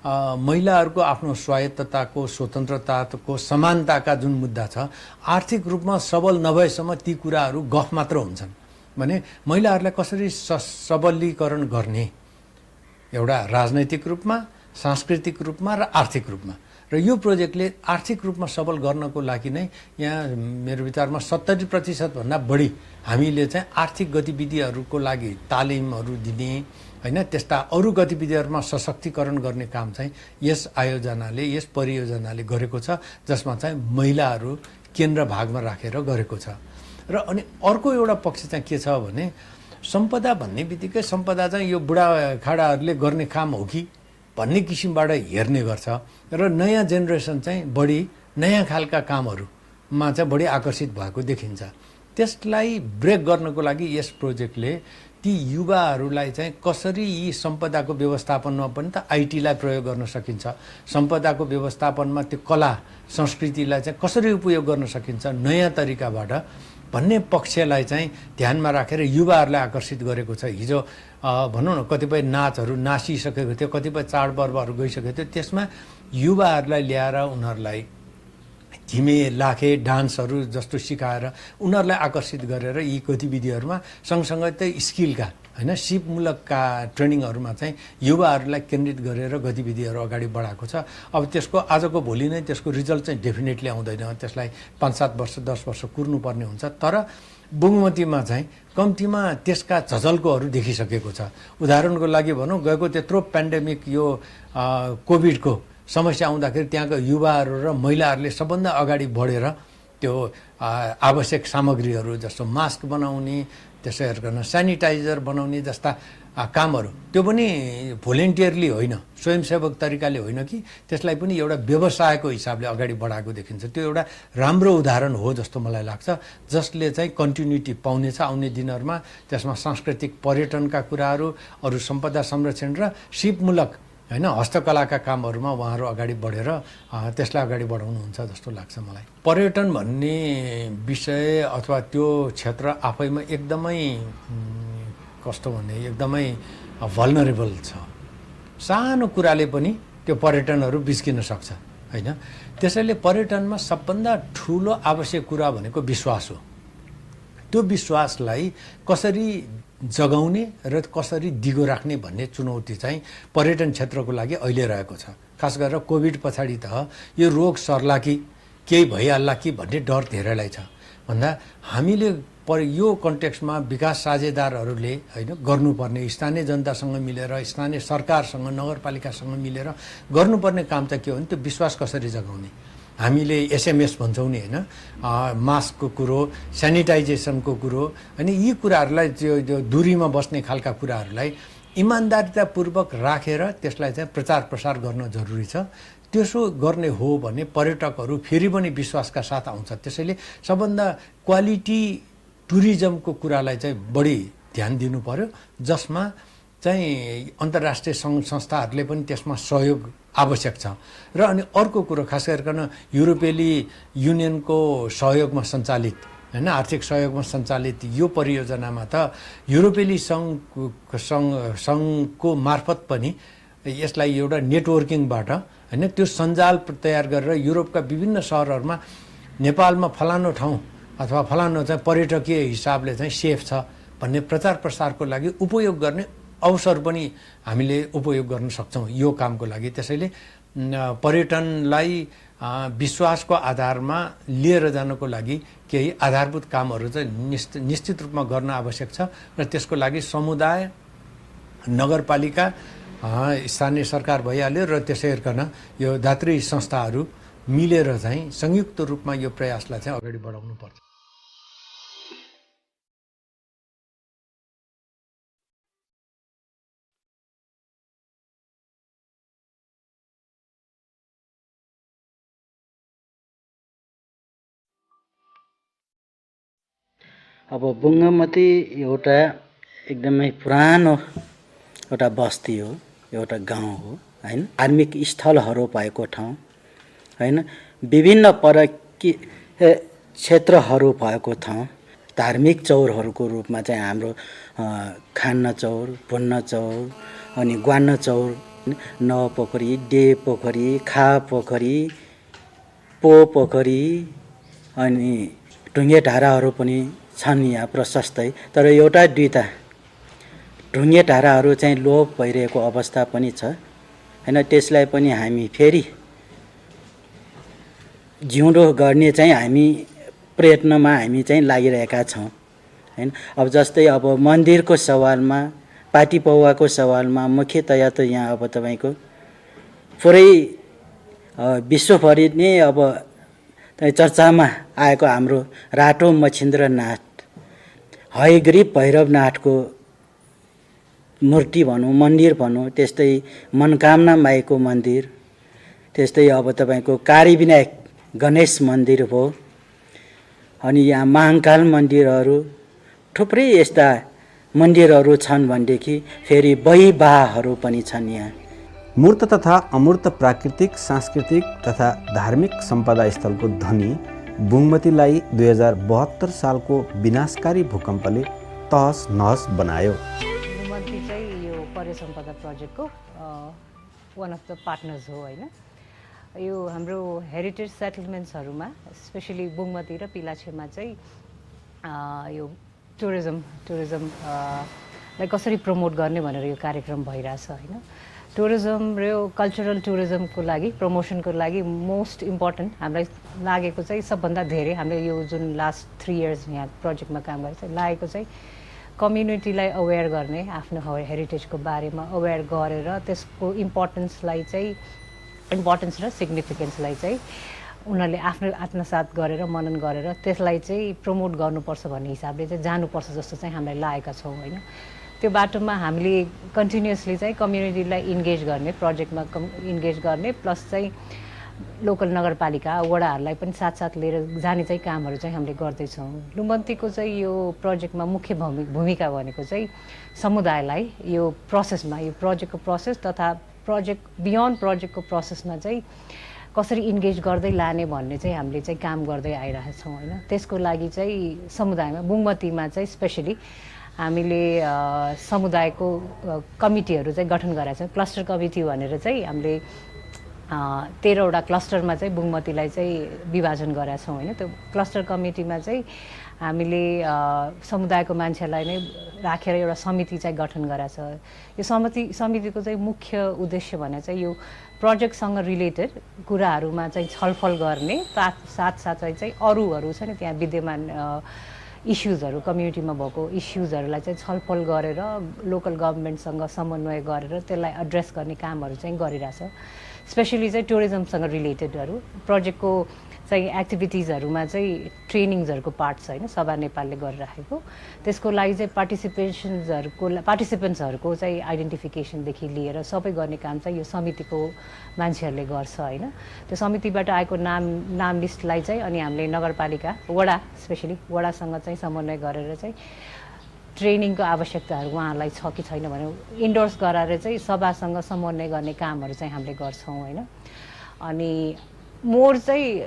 महिलाहरूको आफ्नो स्वायत्तताको, स्वतन्त्रताको, समानताका जुन मुद्दा छ, आर्थिक रूपमा सबल नभएसम्म ती कुराहरू गफ मात्र हुन्छन्। भने महिलाहरूलाई कसरी सबलीकरण गर्ने एउटा राजनैतिक रूपमा, सांस्कृतिक रूपमा र आर्थिक रूपमा। र यो प्रोजेक्टले आर्थिक रूपमा सबल गर्नको लागि नै यहाँ मेरो विचारमा 70% भन्दा बढी हामीले चाहिँ आर्थिक गतिविधिहरूको लागि तालिमहरू दिने होइन त्यस्ता अरू गतिविधिहरूमा सशक्तिकरण गर्ने काम चाहिँ यस आयोजनाले यस परियोजनाले गरेको छ, जसमा चाहिँ महिलाहरू केन्द्र भागमा राखेर गरेको छ। र अनि अर्को एउटा पक्ष चाहिँ के छ भने सम्पदा भन्ने बित्तिकै सम्पदा चाहिँ यो बुढाखाडाहरूले गर्ने काम हो कि भन्ने किसिमबाट हेर्ने गर्छ र नयाँ जेनेरेसन चाहिँ बढी नयाँ खालका कामहरूमा चाहिँ बढी आकर्षित भएको देखिन्छ। त्यसलाई ब्रेक गर्नको लागि यस प्रोजेक्टले ती युवाहरूलाई चाहिँ कसरी यी सम्पदाको व्यवस्थापनमा पनि त आइटीलाई प्रयोग गर्न सकिन्छ, सम्पदाको व्यवस्थापनमा त्यो कला संस्कृतिलाई चाहिँ कसरी उपयोग गर्न सकिन्छ नयाँ तरिकाबाट भन्ने पक्षलाई चाहिँ ध्यानमा राखेर युवाहरूलाई आकर्षित गरेको छ। हिजो भनौँ न कतिपय नाचहरू नासिसकेको थियो, कतिपय चाडपर्वहरू गइसकेको थियो, त्यसमा युवाहरूलाई ल्याएर उनीहरूलाई झिमे लाखे डान्सहरू जस्तो सिकाएर उनीहरूलाई आकर्षित गरेर यी गतिविधिहरूमा सँगसँगै त स्किलका होइन सिपमूलकका ट्रेनिङहरूमा चाहिँ युवाहरूलाई केन्द्रित गरेर गतिविधिहरू अगाडि बढाएको छ। अब त्यसको आजको भोलि नै त्यसको रिजल्ट चाहिँ डेफिनेटली आउँदैन, त्यसलाई 5-7 वर्ष 10 वर्ष कुर्नुपर्ने हुन्छ। तर बुङ्मतीमा चाहिँ कम्तीमा त्यसका झझल्कोहरू देखिसकेको छ। उदाहरणको लागि भनौँ, गएको त्यत्रो पेन्डेमिक यो कोभिडको समस्या आउँदाखेरि त्यहाँका युवाहरू र महिलाहरूले सबभन्दा अगाडि बढेर त्यो आवश्यक सामग्रीहरू जस्तो मास्क बनाउने, त्यसै गरिकन सेनिटाइजर बनाउने जस्ता कामहरू त्यो पनि भोलिन्टियरली होइन, स्वयंसेवक तरिकाले होइन कि त्यसलाई पनि एउटा व्यवसायको हिसाबले अगाडि बढाएको देखिन्छ। त्यो एउटा राम्रो उदाहरण हो जस्तो मलाई लाग्छ, जसले चाहिँ कन्टिन्युटी पाउनेछ आउने दिनहरूमा। त्यसमा सांस्कृतिक पर्यटनका कुराहरू, अरू सम्पदा संरक्षण र सिपमूलक होइन हस्तकलाका कामहरूमा उहाँहरू अगाडि बढेर त्यसलाई अगाडि बढाउनुहुन्छ जस्तो लाग्छ मलाई। पर्यटन भन्ने विषय अथवा त्यो क्षेत्र आफैमा एकदमै कस्तो भने एकदमै भल्नरेबल छ। सानो कुराले पनि त्यो पर्यटनहरू बिस्किन सक्छ होइन। त्यसैले पर्यटनमा सबभन्दा ठुलो आवश्यक कुरा भनेको विश्वास हो। त्यो विश्वासलाई कसरी जगाउने र कसरी दिगो राख्ने भन्ने चुनौती चाहिँ पर्यटन क्षेत्रको लागि अहिले रहेको छ। खास गरेर कोभिड पछाडि त यो रोग सर्ला कि केही भइहाल्ला कि भन्ने डर धेरैलाई छ। भन्दा हामीले यो कन्टेक्स्टमा विकास साझेदारहरूले होइन गर्नुपर्ने स्थानीय जनतासँग मिलेर, स्थानीय सरकारसँग, नगरपालिकासँग मिलेर गर्नुपर्ने काम चाहिँ के हो भने त्यो विश्वास कसरी जगाउने। हामीले एसएमएस भन्छौँ नि होइन, मास्कको कुरो, सेनिटाइजेसनको कुरो, अनि यी कुराहरूलाई त्यो दूरीमा बस्ने खालका कुराहरूलाई इमान्दारितापूर्वक राखेर त्यसलाई चाहिँ प्रचार प्रसार गर्न जरुरी छ। त्यसो गर्ने हो भने पर्यटकहरू फेरि पनि विश्वासका साथ आउँछ। त्यसैले सबभन्दा क्वालिटी टुरिज्मको कुरालाई चाहिँ बढी ध्यान दिनु पर्यो, जसमा चाहिँ अन्तर्राष्ट्रिय सङ्घ संस्थाहरूले पनि त्यसमा सहयोग आवश्यक छ। र अनि अर्को कुरो खास गरिकन युरोपेली युनियनको सहयोगमा सञ्चालित होइन आर्थिक सहयोगमा सञ्चालित यो परियोजनामा त युरोपेली सङ्घको मार्फत पनि यसलाई एउटा नेटवर्किङबाट होइन त्यो सञ्जाल तयार गरेर युरोपका विभिन्न सहरहरूमा नेपालमा फलानु ठाउँ अथवा फलानु चाहिँ पर्यटकीय हिसाबले चाहिँ सेफ छ भन्ने प्रचार प्रसारको लागि उपयोग गर्ने अवसर पनि हामीले उपयोग गर्न सक्छौँ यो कामको लागि। त्यसैले पर्यटनलाई विश्वासको आधारमा लिएर जानको लागि केही आधारभूत कामहरू चाहिँ निश्चित रूपमा गर्न आवश्यक छ र त्यसको लागि समुदाय, नगरपालिका, स्थानीय सरकार भइहाल्यो र त्यसै गरिकन यो दात्री संस्थाहरू मिलेर चाहिँ संयुक्त रूपमा यो प्रयासलाई चाहिँ अगाडि बढाउनु पर्छ। अब बुङ्गामती एउटा एकदमै पुरानो एउटा बस्ती हो, एउटा गाउँ हो होइन। धार्मिक स्थलहरू भएको ठाउँ होइन, विभिन्न क्षेत्रहरू भएको ठाउँ। धार्मिक चौरहरूको रूपमा चाहिँ हाम्रो खान्न चौर, पुन्न चौर, अनि ग्वान्न चौर, नवपोखरी, डे पोखरी, खा पोखरी, पो पोखरी, अनि ढुङ्गे धाराहरू पनि छन् यहाँ प्रशस्तै। तर एउटा दुईटा ढुङ्गे धाराहरू चाहिँ लोप भइरहेको अवस्था पनि छ होइन। त्यसलाई पनि हामी फेरि जिउँदो गर्ने चाहिँ हामी प्रयत्नमा हामी चाहिँ लागिरहेका छौँ होइन। अब जस्तै अब मन्दिरको सवालमा पाटी पौवाको सवालमा मुख्यतया त यहाँ अब तपाईँको पुरै विश्वभरि नै अब चर्चामा आएको हाम्रो राटो मच्छिन्द्रनाथ हयग्रीव भैरवनाथको मूर्ति भनौँ, मन्दिर भनौँ, त्यस्तै मनकामना माईको मन्दिर, त्यस्तै अब तपाईँको कालीविनायक गणेश मन्दिर भयो। अनि यहाँ महाकाल मन्दिरहरू थुप्रै यस्ता मन्दिरहरू छन् भनेदेखि फेरि बहिबाहहरू पनि छन्। यहाँ मूर्त तथा अमूर्त प्राकृतिक, सांस्कृतिक तथा धार्मिक सम्पदा स्थलको धनी बुङमतीलाई 2072 सालको विनाशकारी भूकम्पले तहस नहस बनायो। बुङमती चाहिँ यो पर्य सम्पदा प्रोजेक्टको वान अफ द पार्टनर्स हो होइन। यो हाम्रो हेरिटेज सेटलमेन्ट्सहरूमा स्पेसली बुङमती र पिलाछेमा चाहिँ यो टुरिज्मलाई कसरी प्रमोट गर्ने भनेर यो कार्यक्रम भइरहेछ होइन। टुरिज्म र यो कल्चरल टुरिज्मको लागि प्रमोसनको लागि मोस्ट इम्पोर्टेन्ट हामीलाई लागेको चाहिँ सबभन्दा धेरै हामीले यो जुन लास्ट 3 इयर्स यहाँ प्रोजेक्टमा काम गरेको लागेको चाहिँ कम्युनिटीलाई अवेर गर्ने, आफ्नो हेरिटेजको बारेमा अवेर गरेर त्यसको इम्पोर्टेन्स र सिग्निफिकेन्सलाई चाहिँ उनीहरूले आफ्नो आत्मसात गरेर मनन गरेर त्यसलाई चाहिँ प्रमोट गर्नुपर्छ भन्ने हिसाबले चाहिँ जानुपर्छ जस्तो चाहिँ हामीलाई लागेका छौँ होइन। त्यो बाटोमा हामीले कन्टिन्युसली चाहिँ कम्युनिटीलाई इन्गेज गर्ने, प्रोजेक्टमा इन्गेज गर्ने, प्लस चाहिँ लोकल नगरपालिका वडाहरूलाई पनि साथसाथ लिएर जाने चाहिँ कामहरू चाहिँ हामीले गर्दैछौँ। लुम्बन्तीको चाहिँ यो प्रोजेक्टमा मुख्य भूमिका भनेको चाहिँ समुदायलाई यो प्रोसेसमा, यो प्रोजेक्टको प्रोसेस तथा प्रोजेक्ट बियोन्ड प्रोजेक्टको प्रोसेसमा चाहिँ कसरी इन्गेज गर्दै लाने भन्ने चाहिँ हामीले चाहिँ काम गर्दै आइरहेका छौँ होइन। त्यसको लागि चाहिँ समुदायमा बुङमतीमा चाहिँ स्पेसली हामीले समुदायको कमिटीहरू चाहिँ गठन गरेका छौँ। क्लस्टर कमिटी भनेर चाहिँ हामीले 13वटा क्लस्टरमा चाहिँ बुङमतीलाई चाहिँ विभाजन गरेका छौँ होइन। त्यो क्लस्टर कमिटीमा चाहिँ हामीले समुदायको मान्छेलाई नै राखेर एउटा समिति चाहिँ गठन गरेको छ। यो समितिको चाहिँ मुख्य उद्देश्य भने चाहिँ यो प्रोजेक्टसँग रिलेटेड कुराहरूमा चाहिँ छलफल गर्ने, साथसाथै चाहिँ अरूहरू छ नि त्यहाँ विद्यमान इस्युजहरू, कम्युनिटीमा भएको इस्युजहरूलाई चाहिँ छलफल गरेर लोकल गभर्मेन्टसँग समन्वय गरेर त्यसलाई एड्रेस गर्ने कामहरू चाहिँ गरिरहेछ। स्पेसली चाहिँ टुरिज्मसँग रिलेटेडहरू प्रोजेक्टको चाहिँ एक्टिभिटिजहरूमा चाहिँ ट्रेनिङ्सहरूको पार्ट छ होइन, सभा नेपालले गरिराखेको। त्यसको लागि चाहिँ पार्टिसिपेन्ट्सहरूको चाहिँ आइडेन्टिफिकेसनदेखि लिएर सबै गर्ने काम चाहिँ यो समितिको मान्छेहरूले गर्छ होइन। त्यो समितिबाट आएको नाम लिस्टलाई चाहिँ अनि हामीले नगरपालिका वडा स्पेसली वडासँग चाहिँ समन्वय गरेर चाहिँ ट्रेनिङको आवश्यकताहरू उहाँहरूलाई छ कि छैन भनेर इन्डोर्स गराएर चाहिँ सभासँग समन्वय गर्ने कामहरू चाहिँ हामीले गर्छौँ होइन। अनि मोर चाहिँ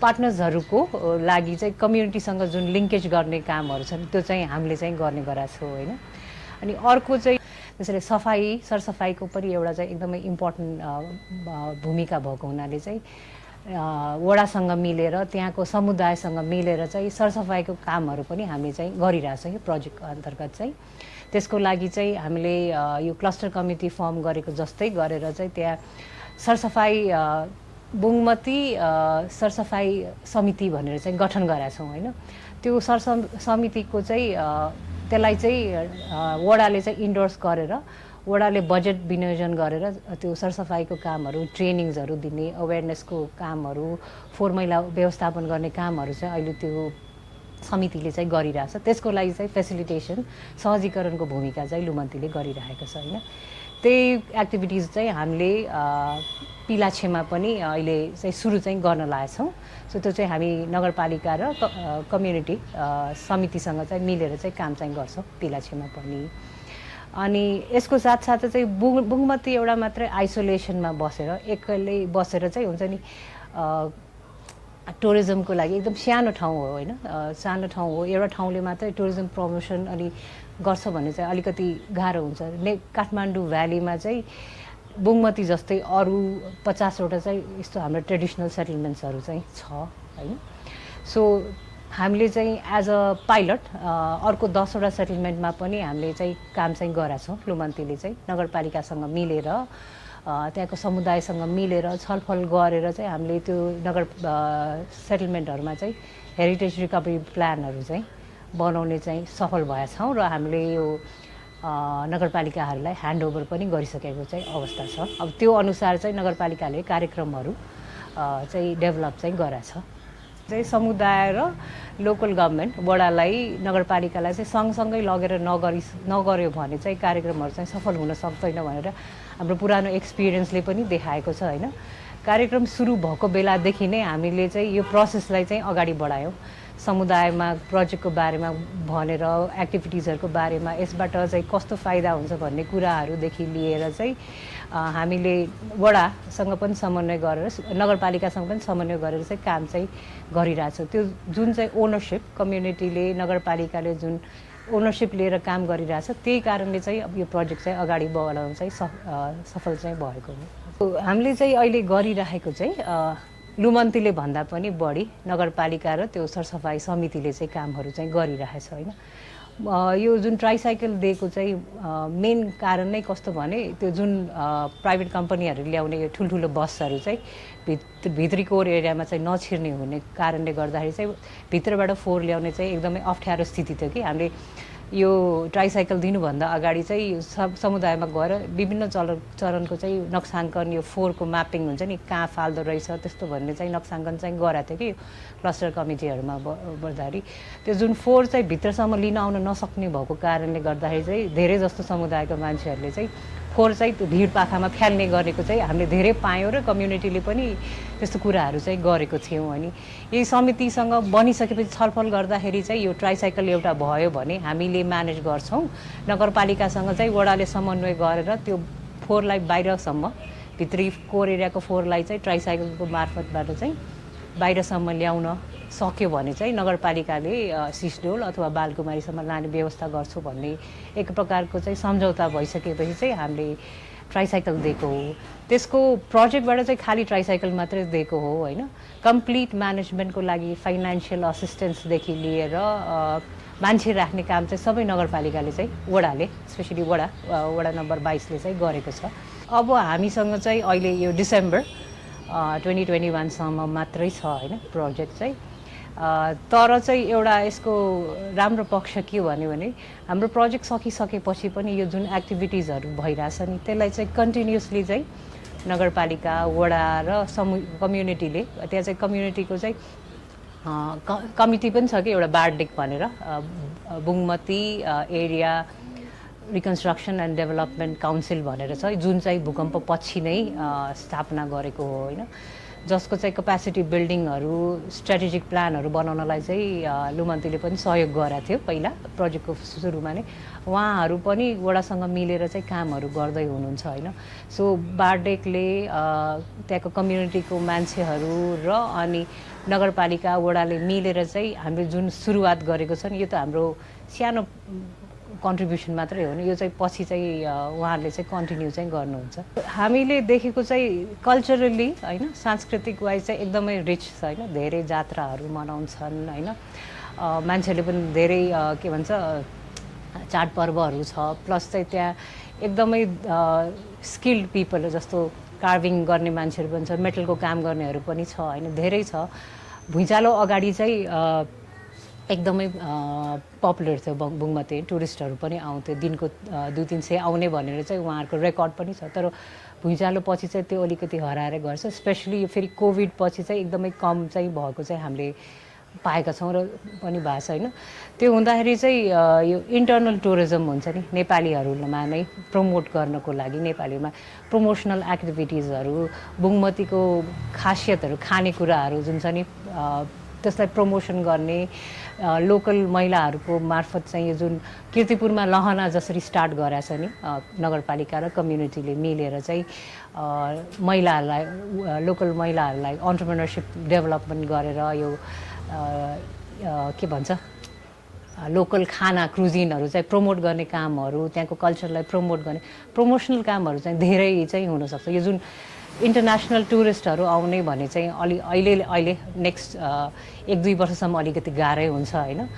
पार्टनर्सहरूको लागि चाहिँ कम्युनिटीसँग जुन लिङ्केज गर्ने कामहरू छन् त्यो चाहिँ हामीले चाहिँ गर्ने गरेका छौँ होइन। अनि अर्को चाहिँ त्यसरी सरसफाइको पनि एउटा चाहिँ एकदमै इम्पोर्टेन्ट भूमिका भएको हुनाले चाहिँ वडासँग मिलेर त्यहाँको समुदायसँग मिलेर चाहिँ सरसफाइको कामहरू पनि हामीले चाहिँ गरिरहेछौँ यो प्रोजेक्टको अन्तर्गत चाहिँ। त्यसको लागि चाहिँ हामीले यो क्लस्टर कमिटी फर्म गरेको जस्तै गरेर चाहिँ त्यहाँ सरसफाइ बुङमती सरसफाइ समिति भनेर चाहिँ गठन गरेका छौँ होइन। त्यो समितिको चाहिँ त्यसलाई चाहिँ वडाले चाहिँ इन्डोर्स गरेर वडाले बजेट विनियोजन गरेर त्यो सरसफाइको कामहरू, ट्रेनिङ्सहरू दिने, अवेरनेसको कामहरू, फोहोर मैला व्यवस्थापन गर्ने कामहरू चाहिँ अहिले त्यो समितिले चाहिँ गरिरहेछ। त्यसको लागि चाहिँ फेसिलिटेसन, सहजीकरणको भूमिका चाहिँ लुम्बन्तीले गरिरहेको छ होइन। त्यही एक्टिभिटिज चाहिँ हामीले पिलाछेमा पनि अहिले चाहिँ सुरु चाहिँ गर्न लागेछौँ। सो त्यो चाहिँ हामी नगरपालिका र कम्युनिटी समितिसँग चाहिँ मिलेर चाहिँ काम चाहिँ गर्छौँ पिलाछेमा पनि। अनि यसको साथसाथै चाहिँ बुङमती एउटा मात्रै आइसोलेसनमा बसेर एक्लै बसेर चाहिँ हुन्छ नि टुरिज्मको लागि एकदम सानो ठाउँ हो होइन, सानो ठाउँ हो। एउटा ठाउँले मात्रै टुरिज्म प्रमोसन अनि गर्छ भने चाहिँ अलिकति गाह्रो हुन्छ। काठमाडौँ भ्यालीमा चाहिँ बुङमती जस्तै अरू 50वटा चाहिँ यस्तो हाम्रो ट्रेडिसनल सेटलमेन्ट्सहरू चाहिँ छ होइन। सो हामीले चाहिँ एज अ पाइलट अर्को 10वटा सेटलमेन्टमा पनि हामीले चाहिँ काम चाहिँ गरेका छौँ। लुम्बन्तीले चाहिँ नगरपालिकासँग मिलेर त्यहाँको समुदायसँग मिलेर छलफल गरेर चाहिँ हामीले त्यो सेटलमेन्टहरूमा चाहिँ हेरिटेज रिकभरी प्लानहरू चाहिँ बनाउने चाहिँ सफल भएका छौँ। र हामीले यो नगरपालिकाहरूलाई ह्यान्डओभर पनि गरिसकेको चाहिँ अवस्था छ। अब त्यो अनुसार चाहिँ नगरपालिकाले कार्यक्रमहरू चाहिँ डेभलप चाहिँ गराछ। चाहिँ समुदाय र लोकल गभर्मेन्ट वडालाई नगरपालिकालाई चाहिँ सँगसँगै लगेर नगर्यो भने चाहिँ कार्यक्रमहरू चाहिँ सफल हुन सक्दैन भनेर हाम्रो पुरानो एक्सपिरियन्सले पनि देखाएको छ होइन। कार्यक्रम सुरु भएको बेलादेखि नै हामीले चाहिँ यो प्रोसेसलाई चाहिँ अगाडि बढायौँ। समुदायमा प्रोजेक्टको बारेमा भनेर एक्टिभिटिजहरूको बारेमा यसबाट चाहिँ कस्तो फाइदा हुन्छ भन्ने कुराहरूदेखि लिएर चाहिँ हामीले वडासँग पनि समन्वय गरेर नगरपालिकासँग पनि समन्वय गरेर चाहिँ काम चाहिँ गरिरहेछौँ। त्यो जुन चाहिँ ओनरसिप कम्युनिटीले नगरपालिकाले जुन ओनरसिप लिएर काम गरिरहेछ त्यही कारणले चाहिँ अब यो प्रोजेक्ट चाहिँ अगाडि बढाउन चाहिँ सफल चाहिँ भएको हो। हामीले चाहिँ अहिले गरिरहेको चाहिँ लुमन्तीले भन्दा पनि बढी नगरपालिका र त्यो सरसफाइ समितिले चाहिँ कामहरू चाहिँ गरिरहेछ होइन। यो जुन ट्राइसाइकल दिएको चाहिँ मेन कारण नै कस्तो भने त्यो जुन प्राइभेट कम्पनीहरू ल्याउने यो ठुल्ठुलो बसहरू चाहिँ भित्री कोर एरियामा चाहिँ नछिर्ने हुने कारणले गर्दाखेरि चाहिँ भित्रबाट फोहोर ल्याउने चाहिँ एकदमै अप्ठ्यारो स्थिति थियो कि हामीले यो ट्राइसाइकल दिनुभन्दा अगाडि चाहिँ समुदायमा गएर विभिन्न चरणको चाहिँ नक्साङ्कन यो फोहोरको म्यापिङ हुन्छ नि कहाँ फाल्दो रहेछ त्यस्तो भन्ने चाहिँ नक्साङ्कन चाहिँ गराएको थियो कि क्लस्टर कमिटीहरूमा बढ्दाखेरि त्यो जुन फोहोर चाहिँ भित्रसम्म लिन आउन नसक्ने भएको कारणले गर्दाखेरि चाहिँ धेरै जस्तो समुदायको मान्छेहरूले चाहिँ फोहोर चाहिँ भिडपाखामा फ्याल्ने गरेको चाहिँ हामीले धेरै पायौँ र कम्युनिटीले पनि त्यस्तो कुराहरू चाहिँ गरेको थियौँ अनि यही समितिसँग बनिसकेपछि छलफल गर्दाखेरि चाहिँ यो ट्राइसाइकल एउटा भयो भने हामीले म्यानेज गर्छौँ। नगरपालिकासँग चाहिँ वडाले समन्वय गरेर त्यो फोहोरलाई बाहिरसम्म भित्री कोर एरियाको फोहोरलाई चाहिँ ट्राइसाइकलको मार्फतबाट चाहिँ बाहिरसम्म ल्याउन सक्यो भने चाहिँ नगरपालिकाले सिसडोल अथवा बालकुमारीसम्म लाने व्यवस्था गर्छु भन्ने एक प्रकारको चाहिँ सम्झौता भइसकेपछि चाहिँ हामीले ट्राइसाइकल दिएको हो। त्यसको प्रोजेक्टबाट चाहिँ खालि ट्राइसाइकल मात्रै दिएको हो होइन। कम्प्लिट म्यानेजमेन्टको लागि फाइनेन्सियल असिस्टेन्सदेखि लिएर मान्छे राख्ने काम चाहिँ सबै नगरपालिकाले चाहिँ वडाले स्पेसली वडा नम्बर 22ले चाहिँ गरेको छ। अब हामीसँग चाहिँ अहिले यो डिसेम्बर 2021सम्म मात्रै छ होइन प्रोजेक्ट चाहिँ। तर चाहिँ एउटा यसको राम्रो पक्ष के भन्यो भने हाम्रो प्रोजेक्ट सकिसकेपछि पनि यो जुन एक्टिभिटिजहरू भइरहेछ नि त्यसलाई चाहिँ कन्टिन्युसली चाहिँ नगरपालिका वडा र कम्युनिटीले त्यहाँ चाहिँ कम्युनिटीको चाहिँ कमिटी पनि छ कि एउटा बारडेक भनेर Bungamati area reconstruction and development council भनेर छ जुन चाहिँ भूकम्प पछि नै स्थापना गरेको हो होइन। जसको चाहिँ क्यापेसिटी बिल्डिङहरू स्ट्राटेजिक प्लानहरू बनाउनलाई चाहिँ लुमन्तीले पनि सहयोग गरेको थियो पहिला प्रोजेक्टको सुरुमा नै। उहाँहरू पनि वडासँग मिलेर चाहिँ कामहरू गर्दै हुनुहुन्छ होइन। सो बारडेकले त्यहाँको कम्युनिटीको मान्छेहरू र अनि नगरपालिका वडाले मिलेर चाहिँ हामीले जुन सुरुवात गरेको छ नि यो त हाम्रो सानो कन्ट्रिब्युसन मात्रै हो नि यो चाहिँ पछि चाहिँ उहाँहरूले चाहिँ कन्टिन्यू चाहिँ गर्नुहुन्छ। हामीले देखेको चाहिँ कल्चरली होइन सांस्कृतिक वाइज चाहिँ एकदमै रिच छ होइन। धेरै जात्राहरू मनाउँछन् होइन। मान्छेहरूले पनि धेरै के भन्छ चाडपर्वहरू छ प्लस चाहिँ त्यहाँ एकदमै स्किल्ड पिपल जस्तो कार्भिङ गर्ने मान्छेहरू पनि छ मेटलको काम गर्नेहरू पनि छ होइन धेरै छ। भुइँचालो अगाडि चाहिँ एकदमै पपुलर थियो बुङमती टुरिस्टहरू पनि आउँथ्यो दिनको 200-300 आउने भनेर चाहिँ उहाँहरूको रेकर्ड पनि छ। तर भुइँचालो पछि चाहिँ त्यो अलिकति हराएर गर्छ स्पेसली यो फेरि कोभिड पछि चाहिँ एकदमै कम चाहिँ भएको चाहिँ हामीले पाएका छौँ र पनि भएको छ होइन। त्यो हुँदाखेरि चाहिँ यो इन्टर्नल टुरिज्म हुन्छ नि नेपालीहरूमा नै प्रमोट गर्नको लागि नेपालीमा प्रमोसनल एक्टिभिटिजहरू बुङमतीको खासियतहरू खानेकुराहरू जुन छ नि त्यसलाई प्रमोसन गर्ने लोकल महिलाहरूको मार्फत चाहिँ यो जुन कीर्तिपुरमा लहना जसरी स्टार्ट गराएको छ नि नगरपालिका र कम्युनिटीले मिलेर चाहिँ महिलाहरूलाई लोकल महिलाहरूलाई अन्टरप्रेनरसिप डेभलपमेन्ट गरेर यो के भन्छ लोकल खाना क्रुजिनहरू चाहिँ प्रमोट गर्ने कामहरू त्यहाँको कल्चरलाई प्रमोट गर्ने प्रमोसनल कामहरू चाहिँ धेरै चाहिँ हुनसक्छ। यो जुन इन्टरनेसनल टुरिस्टहरू आउने भने चाहिँ अहिले नेक्स्ट 1-2 वर्षसम्म अलिकति गाह्रै हुन्छ होइन।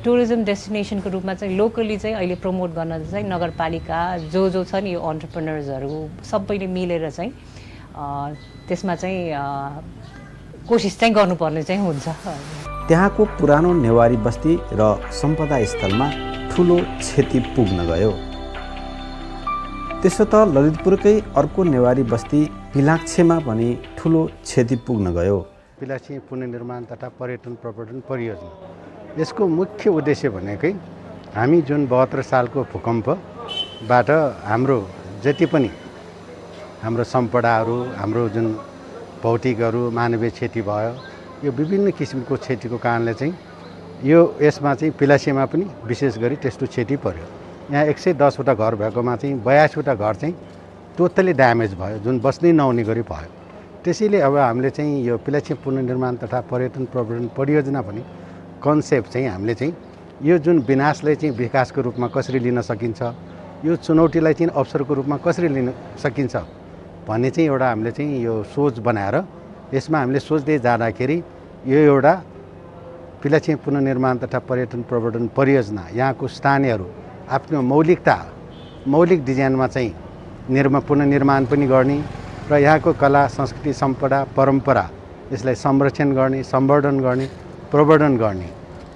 टुरिज्म डेस्टिनेसनको रूपमा चाहिँ लोकली चाहिँ अहिले प्रमोट गर्न चाहिँ नगरपालिका जो छ नि यो अन्टरप्रेनर्सहरू सबैले मिलेर चाहिँ त्यसमा चाहिँ कोसिस चाहिँ गर्नुपर्ने चाहिँ हुन्छ। त्यहाँको पुरानो नेवारी बस्ती र सम्पदा स्थलमा ठुलो क्षति पुग्न गयो। त्यसो त ललितपुरकै अर्को नेवारी बस्ती पिलाक्छेमा पनि ठुलो क्षति पुग्न गयो। पिलाछी पुनर्निर्माण तथा पर्यटन प्रवर्धन परियोजना यसको मुख्य उद्देश्य भनेकै हामी जुन 72 सालको भूकम्पबाट हाम्रो जति पनि हाम्रो सम्पदाहरू, हाम्रो जुन भौतिकहरू, मानवीय क्षति भयो, यो विभिन्न किसिमको क्षतिको कारणले चाहिँ यसमा चाहिँ पिलासीमा पनि विशेष गरी त्यस्तो क्षति पर्यो। यहाँ 110वटा घर भएकोमा चाहिँ 82वटा घर चाहिँ टोटली ड्यामेज भयो, जुन बस्नै नहुने गरी भयो। त्यसैले अब हामीले चाहिँ यो पिलाछी पुनर्निर्माण तथा पर्यटन प्रवर्धन परियोजना पनि कन्सेप्ट चाहिँ हामीले चाहिँ यो जुन विनाशलाई चाहिँ विकासको रूपमा कसरी लिन सकिन्छ, यो चुनौतीलाई चाहिँ अवसरको रूपमा कसरी लिन सकिन्छ भन्ने चाहिँ एउटा हामीले चाहिँ यो सोच बनाएर यसमा हामीले सोच्दै जाँदाखेरि यो एउटा पिलाछी पुनर्निर्माण तथा पर्यटन प्रवर्धन परियोजना यहाँको स्थानीयहरू आफ्नो मौलिक डिजाइनमा चाहिँ पुनर्निर्माण पनि गर्ने र यहाँको कला, संस्कृति, सम्पदा, परम्परा यसलाई संरक्षण गर्ने, सम्वर्धन गर्ने, प्रवर्धन गर्ने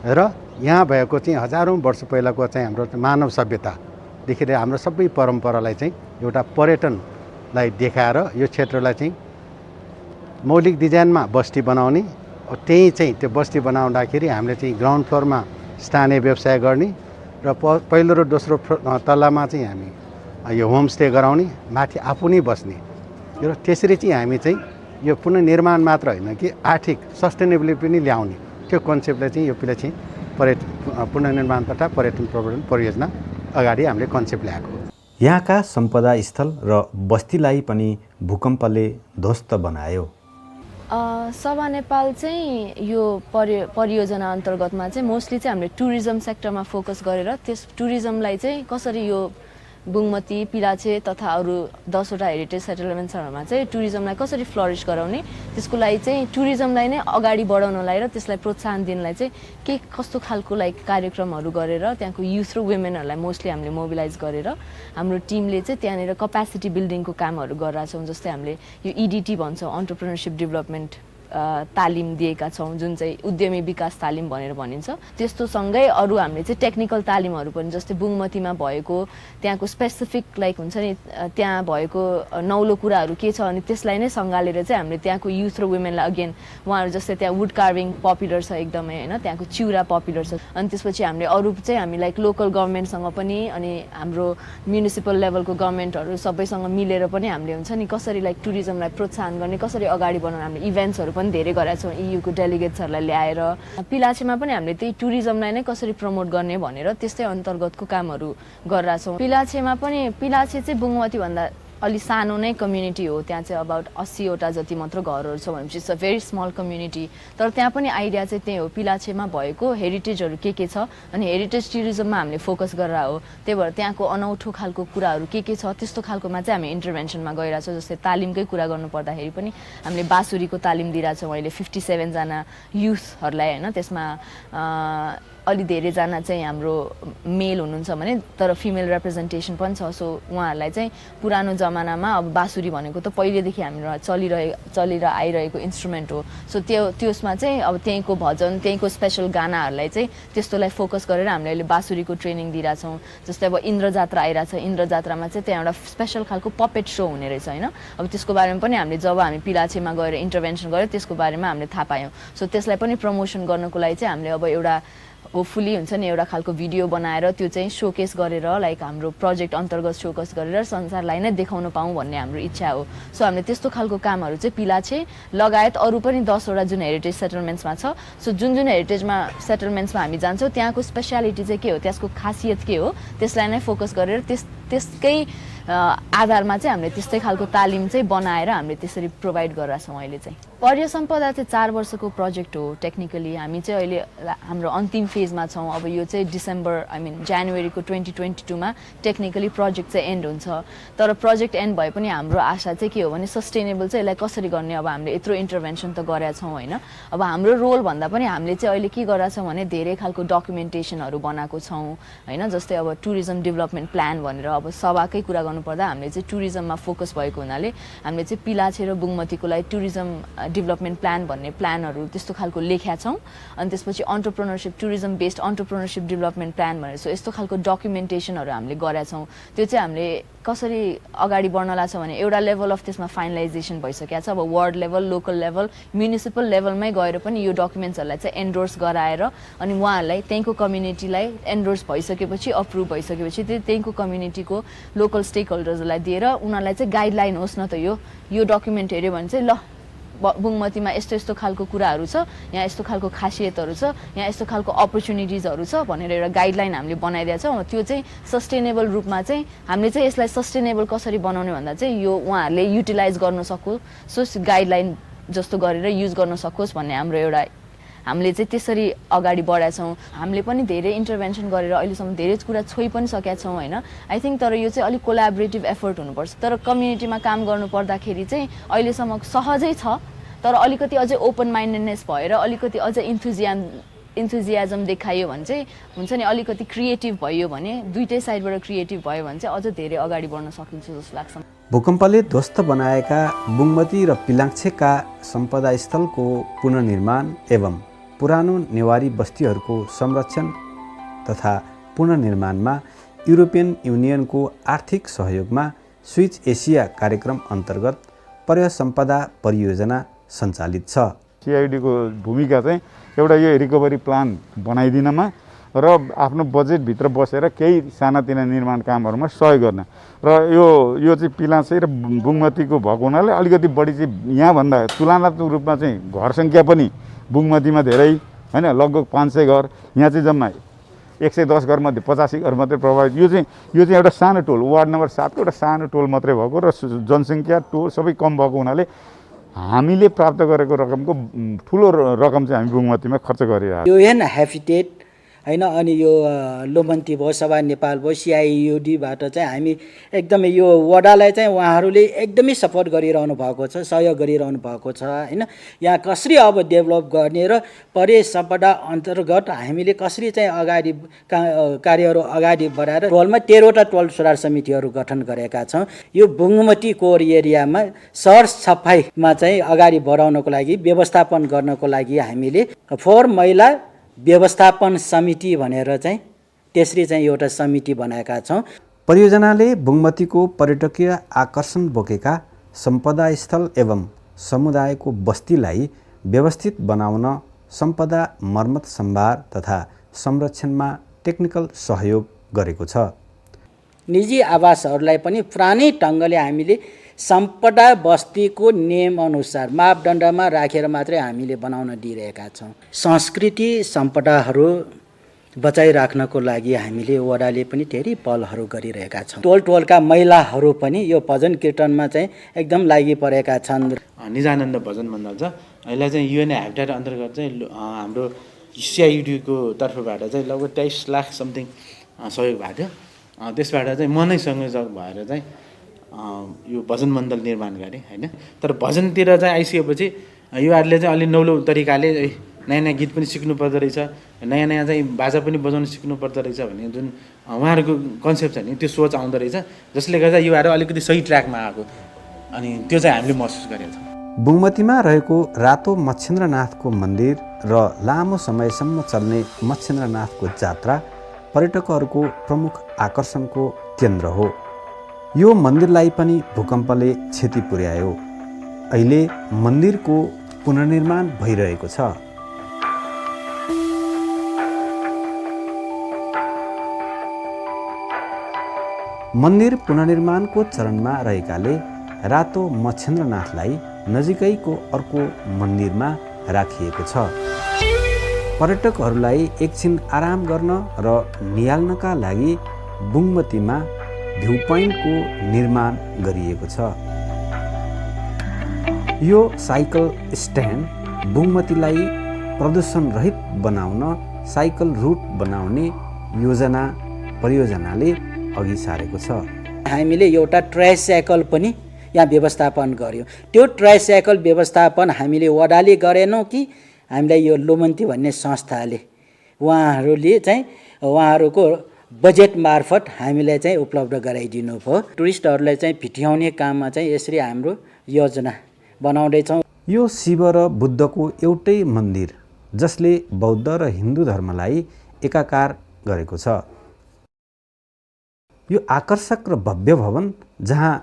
र यहाँ भएको चाहिँ हजारौँ वर्ष पहिलाको चाहिँ हाम्रो मानव सभ्यतादेखि हाम्रो सबै परम्परालाई चाहिँ एउटा पर्यटनलाई देखाएर यो क्षेत्रलाई चाहिँ मौलिक डिजाइनमा बस्ती बनाउने, त्यही चाहिँ त्यो बस्ती बनाउँदाखेरि हामीले चाहिँ ग्राउन्ड फ्लोरमा स्थानीय व्यवसाय गर्ने र पहिलो र दोस्रो तल्लामा चाहिँ हामी यो होमस्टे गराउने, माथि आफू नै बस्ने र त्यसरी चाहिँ हामी चाहिँ यो पुनर्निर्माण मात्र होइन कि आर्थिक सस्टेनेबिलिटी पनि ल्याउने, त्यो कन्सेप्टलाई चाहिँ यो पिलाछी पुनर्निर्माण तथा पर्यटन प्रवर्धन परियोजना अगाडि हामीले कन्सेप्ट ल्याएको। यहाँका सम्पदा स्थल र बस्तीलाई पनि भूकम्पले ध्वस्त बनायो। सभा नेपाल चाहिँ यो परियोजना अन्तर्गतमा चाहिँ मोस्टली चाहिँ हामीले टुरिज्म सेक्टरमा फोकस गरेर त्यस टुरिज्मलाई चाहिँ कसरी यो बुङमती, पिलाछे तथा अरू 10वटा हेरिटेज सेटलमेन्ट्सहरूमा चाहिँ टुरिज्मलाई कसरी फ्लरिस गराउने, त्यसको लागि चाहिँ टुरिज्मलाई नै अगाडि बढाउनलाई र त्यसलाई प्रोत्साहन दिनलाई चाहिँ के कस्तो खालको कार्यक्रमहरू गरेर त्यहाँको युथ र वुमेनहरूलाई मोस्टली हामीले मोबिलाइज गरेर हाम्रो टिमले चाहिँ त्यहाँनिर कपेसिटी बिल्डिङको कामहरू गरिरहेछौँ। जस्तै हामीले यो EDT भन्छौँ, एन्टरप्रेन्योरसिप डेभलपमेन्ट तालिम दिएका छौँ, जुन चाहिँ उद्यमी विकास तालिम भनेर भनिन्छ। त्यस्तो सँगै अरू हामीले चाहिँ टेक्निकल तालिमहरू पनि, जस्तै बुङमतीमा भएको त्यहाँको स्पेसिफिक हुन्छ नि त्यहाँ भएको नौलो कुराहरू के छ अनि त्यसलाई नै सँगालेर चाहिँ हामीले त्यहाँको युथ र वुमेनलाई अगेन उहाँहरू जस्तै त्यहाँ वुड कार्भिङ पपुलर छ एकदमै होइन, त्यहाँको चिउरा पपुलर छ। अनि त्यसपछि हामीले अरू चाहिँ हामी लोकल गभर्मेन्टसँग पनि अनि हाम्रो म्युनिसिपल लेभलको गभर्मेन्टहरू सबैसँग मिलेर पनि हामीले हुन्छ नि कसरी टुरिज्मलाई प्रोत्साहन गर्ने, कसरी अगाडि बढाउने हामीले इभेन्ट्सहरू पनि धेरै गरेका छौँ। EU को डेलिगेट्सहरूलाई ल्याएर पिलाछेमा पनि हामीले त्यही टुरिज्मलाई नै कसरी प्रमोट गर्ने भनेर त्यस्तै अन्तर्गतको कामहरू गरिरहेछौँ। पिलाछेमा पनि पिलाछे चाहिँ बुङमती भन्दा अलि सानो नै कम्युनिटी हो, त्यहाँ चाहिँ अबाउट 80वटा जति मात्र घरहरू छ भनेपछि it's a very small community. तर त्यहाँ पनि आइडिया चाहिँ त्यही हो, पिलाछेमा भएको हेरिटेजहरू के छ अनि हेरिटेज टुरिज्ममा हामीले फोकस गरेर हो। त्यही भएर त्यहाँको अनौठो खालको कुराहरू के छ त्यस्तो खालकोमा चाहिँ हामी इन्टरभेन्सनमा गइरहेछौँ। जस्तै तालिमकै कुरा गर्नु पर्दाखेरि पनि हामीले बाँसुरीको तालिम दिइरहेछौँ अहिले 57 जना युथहरूलाई होइन। त्यसमा अलि धेरैजना चाहिँ हाम्रो मेल हुनुहुन्छ भने तर फिमेल रिप्रेजेन्टेसन पनि छ। सो उहाँहरूलाई चाहिँ पुरानो जमानामा अब बाँसुरी भनेको त पहिलेदेखि हाम्रो चलेर आइरहेको इन्स्ट्रुमेन्ट हो। सो त्यसमा चाहिँ अब त्यहीँको भजन, त्यहीँको स्पेसल गानाहरूलाई चाहिँ त्यस्तोलाई फोकस गरेर हामीले अहिले बाँसुरीको ट्रेनिङ दिइरहेछौँ। जस्तै अब इन्द्र जात्रा आइरहेछ, इन्द्र जात्रामा चाहिँ त्यहाँ एउटा स्पेसल खालको पपेट सो हुने रहेछ होइन। अब त्यसको बारेमा पनि हामीले जब हामी पिलाछेमा गएर इन्टरभेन्सन गऱ्यौँ त्यसको बारेमा हामीले थाहा पायौँ। सो त्यसलाई पनि प्रमोसन गर्नको लागि चाहिँ हामीले अब एउटा होपफुली हुन्छ नि एउटा खालको भिडियो बनाएर त्यो चाहिँ सोकेस गरेर हाम्रो प्रोजेक्ट अन्तर्गत सोकेस गरेर संसारलाई नै देखाउन पाऊँ भन्ने हाम्रो इच्छा हो। सो हामीले त्यस्तो खालको कामहरू चाहिँ पिलाछे लगायत अरू पनि 10वटा जुन हेरिटेज सेटलमेन्ट्समा छ। सो जुन हेरिटेजमा सेटलमेन्ट्समा हामी जान्छौँ त्यहाँको स्पेसियालिटी चाहिँ के हो, त्यसको खासियत के हो, त्यसलाई नै फोकस गरेर त्यसकै आधारमा चाहिँ हामीले त्यस्तै खालको तालिम चाहिँ बनाएर हामीले त्यसरी प्रोभाइड गरिरहेछौँ। अहिले चाहिँ पर्य सम्पदा चाहिँ 4 वर्षको प्रोजेक्ट हो। टेक्निकली हामी चाहिँ अहिले हाम्रो अन्तिम फेजमा छौँ। अब यो चाहिँ जनवरीको 2022मा टेक्निकली प्रोजेक्ट चाहिँ एन्ड हुन्छ। तर प्रोजेक्ट एन्ड भए पनि हाम्रो आशा चाहिँ के हो भने सस्टेनेबल चाहिँ यसलाई कसरी गर्ने। अब हामीले यत्रो इन्टरभेन्सन त गरेका छौँ होइन। अब हाम्रो रोल भन्दा पनि हामीले चाहिँ अहिले के गरेका छौँ भने धेरै खालको डकुमेन्टेसनहरू बनाएको छौँ होइन। जस्तै अब टुरिज्म डेभलपमेन्ट प्लान भनेर अब सभाकै कुरा गर्नु गर्नुपर्दा हामीले चाहिँ टुरिज्ममा फोकस भएको हुनाले हामीले चाहिँ पिलाछे र बुङमतीको लागि टुरिज्म डेभलपमेन्ट प्लान भन्ने प्लानहरू त्यस्तो खालको लेखेका छौँ। अनि त्यसपछि entrepreneurship tourism based entrepreneurship development plan भनेर यस्तो खालको डकुमेन्टेसनहरू हामीले गरेका छौँ। त्यो चाहिँ हामीले कसरी अगाडि बढ्नला छ भने एउटा लेभल अफ त्यसमा फाइनलाइजेसन भइसकेको छ। अब ward level, local level, municipal लेभलमै गएर पनि यो डकुमेन्ट्सहरूलाई चाहिँ एन्डोर्स गराएर अनि उहाँहरूलाई त्यहीँको कम्युनिटीलाई एन्डोर्स भइसकेपछि अप्रुभ भइसकेपछि त्यहीँको कम्युनिटीको लोकल स्टेक होल्डर्सहरूलाई दिएर उनीहरूलाई चाहिँ गाइडलाइन होस् न त यो डकुमेन्ट हेऱ्यो भने चाहिँ ल बुङमतीमा यस्तो यस्तो खालको कुराहरू छ, यहाँ यस्तो खालको खासियतहरू छ, यहाँ यस्तो खालको अपर्च्युनिटिजहरू छ भनेर एउटा गाइडलाइन हामीले बनाइदिएको छौँ। त्यो चाहिँ सस्टेनेबल रूपमा चाहिँ हामीले चाहिँ यसलाई सस्टेनेबल कसरी बनाउने भन्दा चाहिँ यो उहाँहरूले युटिलाइज गर्न सकोस्, गाइडलाइन जस्तो गरेर युज गर्न सकोस् भन्ने हाम्रो एउटा हामीले चाहिँ त्यसरी अगाडि बढाएका छौँ। हामीले पनि धेरै इन्टरभेन्सन गरेर अहिलेसम्म धेरै कुरा छोइ पनि सकेका छौँ होइन। आई थिङ्क तर यो चाहिँ अलिक कोलाबोरेटिभ एफर्ट हुनुपर्छ। तर कम्युनिटीमा काम गर्नु पर्दाखेरि चाहिँ अहिलेसम्म सहजै छ, तर अलिकति अझै ओपन माइन्डेडनेस भएर अलिकति अझै इन्थुजियाजम देखायो भने चाहिँ हुन्छ नि, अलिकति क्रिएटिभ भयो भने दुइटै साइडबाट क्रिएटिभ भयो भने चाहिँ अझ धेरै अगाडि बढ्न सकिन्छ जस्तो लाग्छ। भूकम्पले ध्वस्त बनाएका बुङमती र पिलाङ्छेका सम्पदा स्थलको पुनर्निर्माण एवं पुरानो नेवारी बस्तीहरूको संरक्षण तथा पुनर्निर्माणमा युरोपियन युनियनको आर्थिक सहयोगमा स्विच एसिया कार्यक्रम अन्तर्गत पर्य सम्पदा परियोजना सञ्चालित छ। सिआइडीको भूमिका चाहिँ एउटा यो रिकभरी प्लान बनाइदिनमा र आफ्नो बजेटभित्र बसेर केही सानातिना निर्माण कामहरूमा सहयोग गर्न र यो चाहिँ पिलाछे र बुङमतीको भएको हुनाले अलिकति बढी चाहिँ यहाँभन्दा तुलनात्मक रूपमा चाहिँ घर सङ्ख्या पनि बुङमतीमा धेरै होइन, लगभग 500 घर, यहाँ चाहिँ जम्मा 110 घरमध्ये 85 घर मात्रै प्रभावित। यो चाहिँ एउटा सानो टोल, वार्ड नम्बर 7 को एउटा सानो टोल मात्रै भएको र जनसङ्ख्या टोल सबै कम भएको हुनाले हामीले प्राप्त गरेको रकमको ठुलो रकम चाहिँ हामी बुङमतीमा खर्च गरिरहेको छौँ। युएन ह्याबिटेट होइन, अनि यो लोमन्ती भयो, सभा नेपाल भयो, सिआइयुडीबाट चाहिँ हामी एकदमै यो वडालाई चाहिँ उहाँहरूले एकदमै सपोर्ट गरिरहनु भएको छ, सहयोग गरिरहनु भएको छ होइन। यहाँ कसरी अब डेभलप गर्ने र पर्य सम्पदा अन्तर्गत हामीले कसरी चाहिँ अगाडि कार्यहरू अगाडि बढाएर टोलमा 13वटा टोल सुधार समितिहरू गठन गरेका छौँ। यो बुङमती कोर एरियामा सर सफाइमा चाहिँ अगाडि बढाउनको लागि, व्यवस्थापन गर्नको लागि हामीले फोहोर मैला व्यवस्थापन समिति भनेर चाहिँ त्यसरी चाहिँ एउटा समिति बनाएका छौँ। परियोजनाले बुङमतीको पर्यटकीय आकर्षण बोकेका सम्पदा स्थल एवं समुदायको बस्तीलाई व्यवस्थित बनाउन सम्पदा मर्मत सम्भार तथा संरक्षणमा टेक्निकल सहयोग गरेको छ। निजी आवासहरूलाई पनि पुरानै ढङ्गले हामीले सम्पदा बस्तीको नियमअनुसार मापदण्डमा राखेर मात्रै हामीले बनाउन दिइरहेका छौँ। संस्कृति सम्पदाहरू बचाइराख्नको लागि हामीले वडाले पनि धेरै पहलहरू गरिरहेका छौँ। टोलका महिलाहरू पनि यो भजन कीर्तनमा चाहिँ एकदम लागि परेका छन्। निजानन्द भजन मण्डल छ, यसलाई चाहिँ युएन ह्याबिटेट अन्तर्गत चाहिँ हाम्रो सिआइयुडीको तर्फबाट चाहिँ लगभग 23 लाख समथिङ सहयोग भएको थियो। त्यसबाट चाहिँ म नै संयोजक भएर चाहिँ यो भजन मण्डल निर्माण गरेँ होइन। तर भजनतिर चाहिँ आइसकेपछि युवाहरूले चाहिँ अलि नौलो तरिकाले नयाँ नयाँ गीत पनि सिक्नु पर्दो रहेछ, नयाँ नयाँ चाहिँ बाजा पनि बजाउनु सिक्नु पर्दो रहेछ भन्ने जुन उहाँहरूको कन्सेप्ट छ नि, त्यो सोच आउँदो रहेछ, जसले गर्दा युवाहरू अलिकति सही ट्र्याकमा आएको, अनि त्यो चाहिँ हामीले महसुस गरेका छौँ। बुङमतीमा रहेको रातो मच्छेन्द्रनाथको मन्दिर र लामो समयसम्म चल्ने मच्छेन्द्रनाथको जात्रा पर्यटकहरूको प्रमुख आकर्षणको केन्द्र हो। यो मन्दिरलाई पनि भूकम्पले क्षति पुर्यायो। अहिले मन्दिरको पुनर्निर्माण भइरहेको छ। मन्दिर पुनर्निर्माणको चरणमा रहेकाले रातो मच्छेन्द्रनाथलाई नजिकैको अर्को मन्दिरमा राखिएको छ। पर्यटकहरूलाई एकछिन आराम गर्न र निहाल्नका लागि बुङमतीमा भ्यू पोइन्टको निर्माण गरिएको छ। यो साइकल स्ट्यान्ड बुङमतीलाई प्रदूषणरहित बनाउन साइकल रुट बनाउने परियोजनाले अघि सारेको छ। हामीले एउटा ट्राइसाइकल पनि यहाँ व्यवस्थापन गर्यो। त्यो ट्राइसाइकल व्यवस्थापन हामीले वडाले गरेनौँ कि हामीलाई यो लोमन्ती भन्ने संस्थाले, उहाँहरूले चाहिँ उहाँहरूको बजेट मार्फत हामीलाई चाहिँ उपलब्ध गराइदिनु भयो। टुरिस्टहरूलाई चाहिँ भित्र्याउने काममा चाहिँ यसरी हाम्रो योजना बनाउँदैछौँ। यो शिव र बुद्धको एउटै मन्दिर जसले बौद्ध र हिन्दू धर्मलाई एकाकार गरेको छ। यो आकर्षक र भव्य भवन जहाँ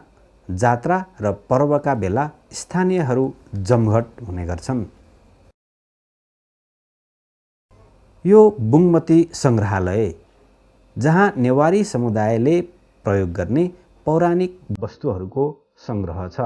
जात्रा र पर्वका बेला स्थानीयहरू जमघट हुने गर्छन्। यो बुङमती सङ्ग्रहालय जहाँ नेवारी समुदायले प्रयोग गर्ने पौराणिक वस्तुहरूको सङ्ग्रह छ।